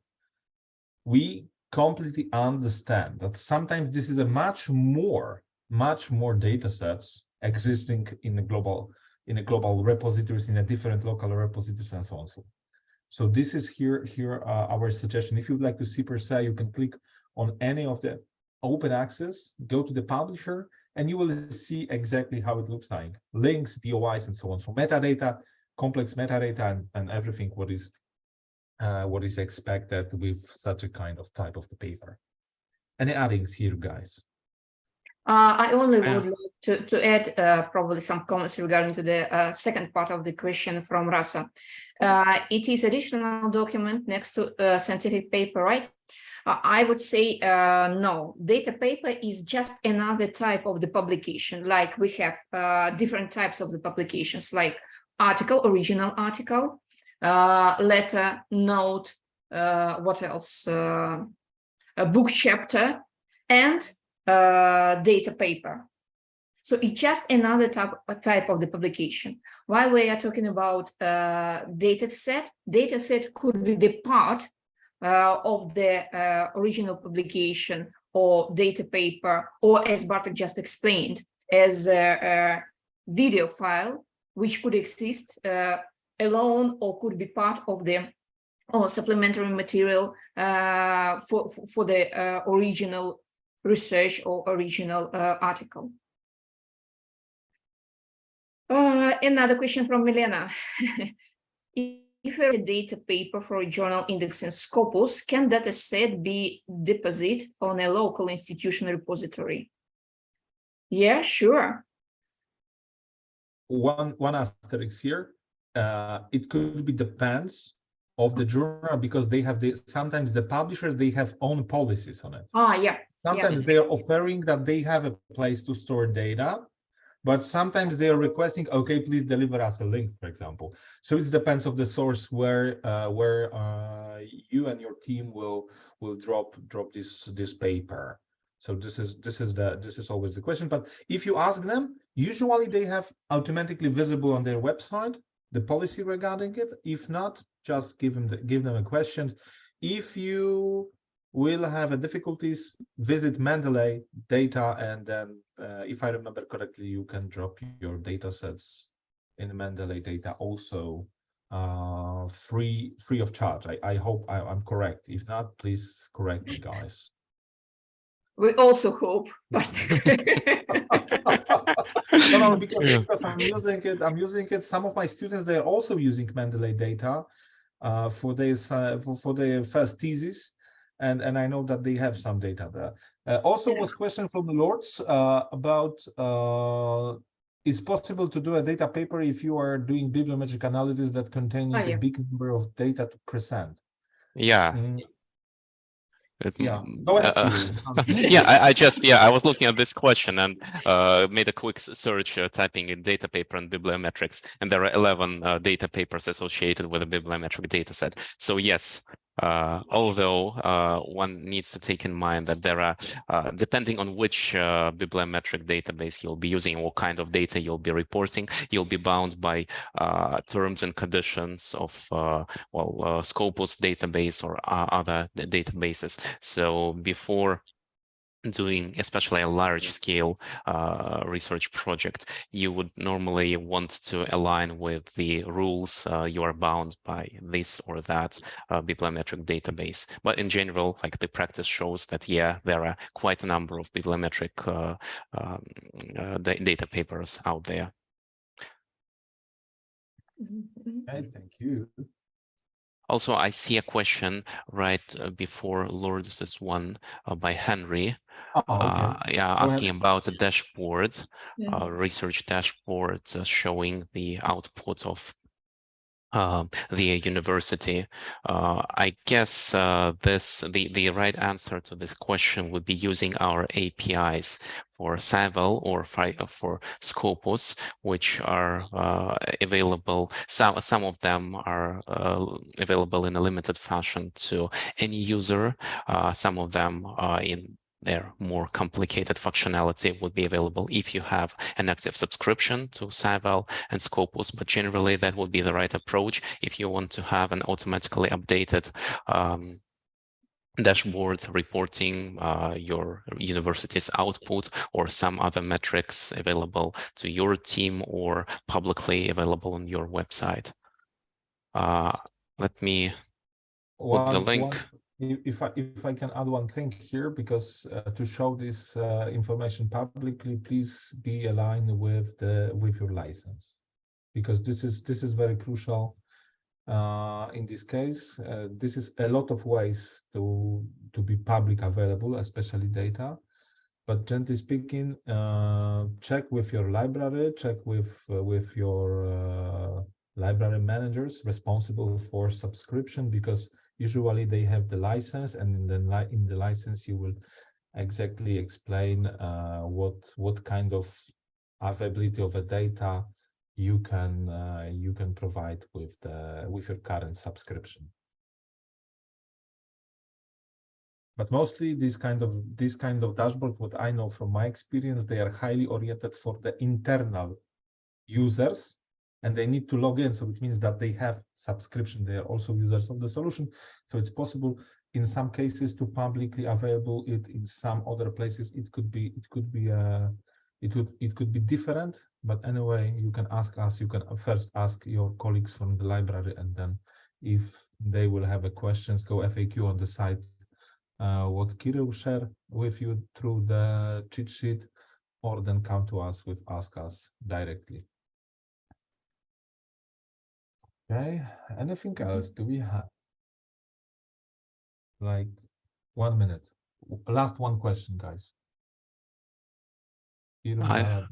We completely understand that sometimes this is a much more data sets existing in a global repositories, in a different local repositories, and so on. So this is here our suggestion. If you'd like to see per se, you can click on any of the open access, go to the publisher, and you will see exactly how it looks like. Links, DOIs, and so on. So metadata, complex metadata, and everything what is expected with such a kind of type of the paper. Any addings here, guys? I only would like to add probably some comments regarding to the second part of the question from Rasa. It is additional document next to scientific paper, right? I would say no. Data paper is just another type of the publication. Like we have different types of the publications, like article, original article, letter, note, what else? A book chapter, and data paper. So it's just another type of the publication. While we are talking about data set could be the part of the original publication or data paper, or as Bartek just explained, as a video file, which could exist alone or could be part of the supplementary material for the original research or original article. Another question from Milena. if a data paper for a journal indexing Scopus, can data set be deposited on a local institution repository? Yeah, sure. One asterisk here. It could be depends of the journal because they have sometimes the publishers they have own policies on it. Yeah. Sometimes they are offering that they have a place to store data, but sometimes they are requesting, okay, please deliver us a link, for example. So it depends of the source where you and your team will drop this paper. So this is always the question. But if you ask them, usually they have automatically visible on their website the policy regarding it. If not, just give them a question. If you will have a difficulties, visit Mendeley data, and then if I remember correctly, you can drop your data sets in Mendeley data also free of charge. I hope I'm correct. If not, please correct me, guys. We also hope, but no, because I'm using it. Some of my students, they're also using Mendeley data for their first thesis, and I know that they have some data there. Also was question from the Lords about is possible to do a data paper if you are doing bibliometric analysis that containing a big number of data to present. Yeah. Yeah, go ahead. I was looking at this question and made a quick search typing in data paper and bibliometrics, and there are 11 data papers associated with a bibliometric data set. So yes, although one needs to take in mind that there are, depending on which bibliometric database you'll be using, what kind of data you'll be reporting, you'll be bound by terms and conditions of Scopus database or other databases. So before doing especially a large scale research project, you would normally want to align with the rules. You are bound by this or that bibliometric database. But in general, like the practice shows that, yeah, there are quite a number of bibliometric data papers out there. Okay, thank you. Also, I see a question right before Lourdes' one by Henry. Okay. Asking about a dashboard, research dashboard showing the output of the university. I guess the right answer to this question would be using our APIs for Savel or for Scopus, which are available. Some of them are available in a limited fashion to any user. Some of them in their more complicated functionality would be available if you have an active subscription to Savel and Scopus, but generally that would be the right approach if you want to have an automatically updated dashboard reporting your university's output or some other metrics available to your team or publicly available on your website. Let me put the link. If I can add one thing here, because to show this information publicly, please be aligned with your license, because this is very crucial in this case. This is a lot of ways to be public available, especially data. But generally speaking, check with your library, check with your library managers responsible for subscription, because usually they have the license, and in the license you will exactly explain what kind of availability of a data you can provide with your current subscription. But mostly this kind of dashboard, what I know from my experience, they are highly oriented for the internal users, and they need to log in. So it means that they have subscription. They are also users of the solution. So it's possible in some cases to publicly available it. In some other places, it could be different. But anyway, you can ask us. You can first ask your colleagues from the library, and then if they will have a questions, go FAQ on the site. What Kirill share with you through the cheat sheet, or then come to us with ask us directly. Okay, anything else? Do we have like 1 minute? Last one question, guys. Kirill, I Dara.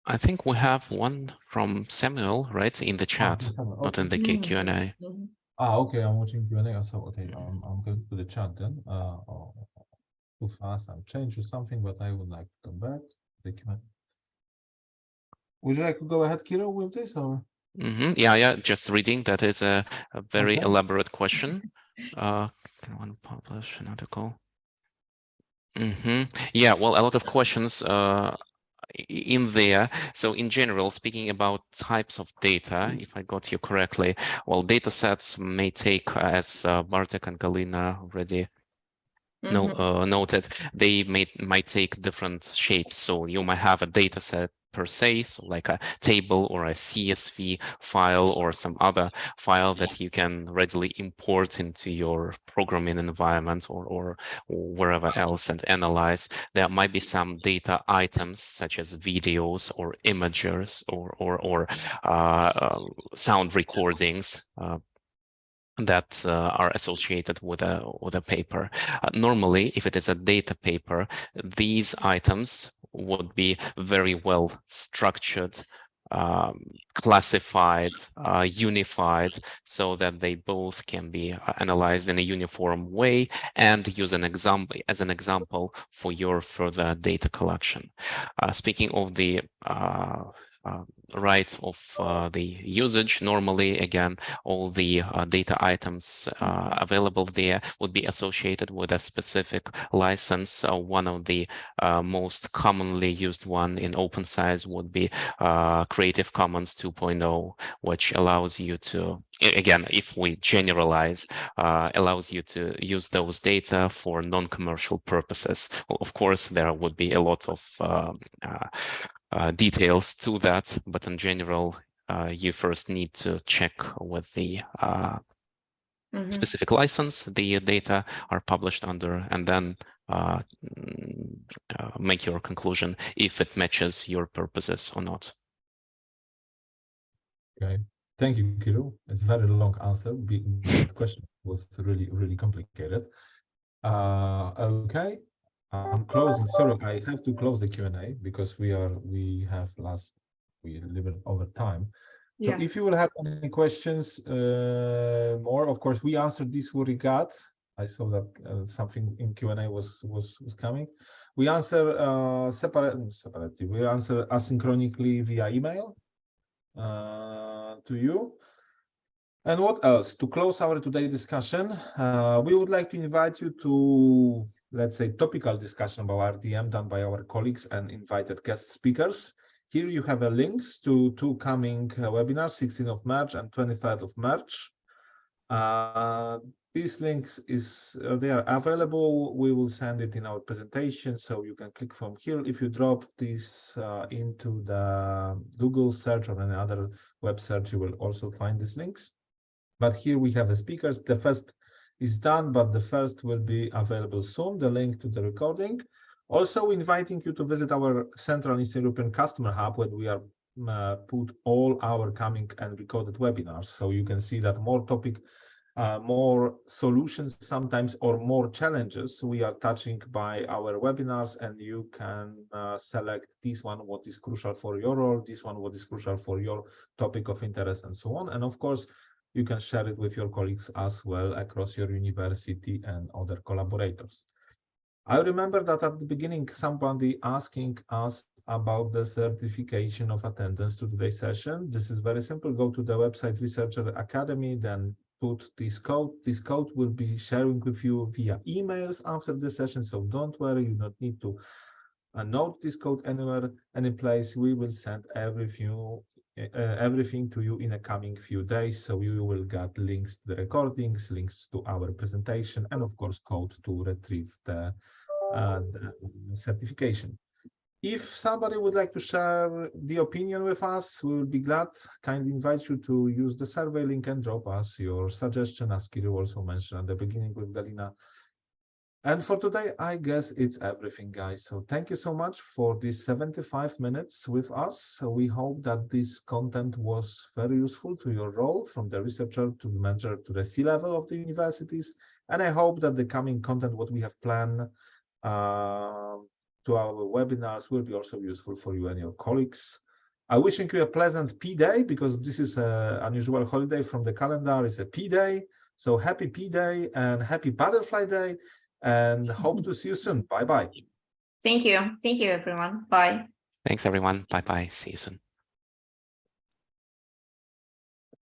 I think we have one from Samuel, right, in the chat, not in Okay. the Mhm, Q&A. mhm. Okay, I'm watching Q&A. So okay, I'm going to the chat then. Too fast. I'm changing something, but I would like to come back. The Q&A. Would you like to go ahead, Kirill, with this or? Yeah, just reading. That is a very Okay. elaborate question. Can one publish an article? Yeah, well, a lot of questions in there. So in general, speaking about types of data, if I got you correctly, well, data sets may take, as Bartek and Galina already noted, they might take different shapes. So you might have a data set per se, so like a table or a CSV file or some other file that you can readily import into your programming environment or wherever else and analyze. There might be some data items such as videos or images or sound recordings. That are associated with a paper. Normally, if it is a data paper, these items would be very well structured, classified, unified, so that they both can be analyzed in a uniform way and use as an example for your further data collection. Speaking of the right of the usage, normally, again, all the data items available there would be associated with a specific license. One of the most commonly used one in OpenScience would be Creative Commons 2.0, which allows you to, again, if we generalize, allows you to use those data for non-commercial purposes. Well, of course, there would be a lot of details to that, but in general, you first need to check with the specific license the data are published under, and then make your conclusion if it matches your purposes or not. Okay. Thank you, Kirill. It's a very long answer because the question was really, really complicated. Okay. I'm closing. Sorry, I have to close the Q&A because we have we live over time. So Yeah. if you will have any questions, more, of course, we answered this what we got. I saw that something in Q&A was coming. We answer separately. We answer asynchronically via email to you. And what else? To close our today discussion, we would like to invite you to, let's say, topical discussion about RTM done by our colleagues and invited guest speakers. Here you have links to two coming webinars, 16th of March and 23rd of March. These links they are available. We will send it in our presentation, so you can click from here. If you drop this into the Google search or any other web search, you will also find these links. But here we have the speakers. The first is done, but the first will be available soon, the link to the recording. Also inviting you to visit our Central Eastern European Customer Hub, where we are put all our coming and recorded webinars. So you can see that more solutions sometimes or more challenges we are touching by our webinars, and you can select this one, what is crucial for your role, this one, what is crucial for your topic of interest, and so on. And of course, you can share it with your colleagues as well across your university and other collaborators. I remember that at the beginning, somebody asking us about the certification of attendance to today's session. This is very simple. Go to the website Researcher Academy, then put this code. This code will be sharing with you via emails after the session. So don't worry, you don't need to note this code anywhere, any place. We will send everything to you in the coming few days. So you will get links to the recordings, links to our presentation, and of course, code to retrieve the certification. If somebody would like to share the opinion with us, we will be glad. Kindly invite you to use the survey link and drop us your suggestion, as Kirill also mentioned at the beginning with Galina. And for today, I guess it's everything, guys. So thank you so much for these 75 minutes with us. So we hope that this content was very useful to your role from the researcher to the manager to the C-level of the universities. And I hope that the coming content, what we have planned to our webinars will be also useful for you and your colleagues. I'm wishing you a pleasant P-Day because this is an unusual holiday from the calendar. It's a P-Day. So happy P-Day and happy Butterfly Day. And hope to see you soon. Bye-bye. Thank you. Thank you, everyone. Bye. Thanks, everyone. Bye-bye. See you soon.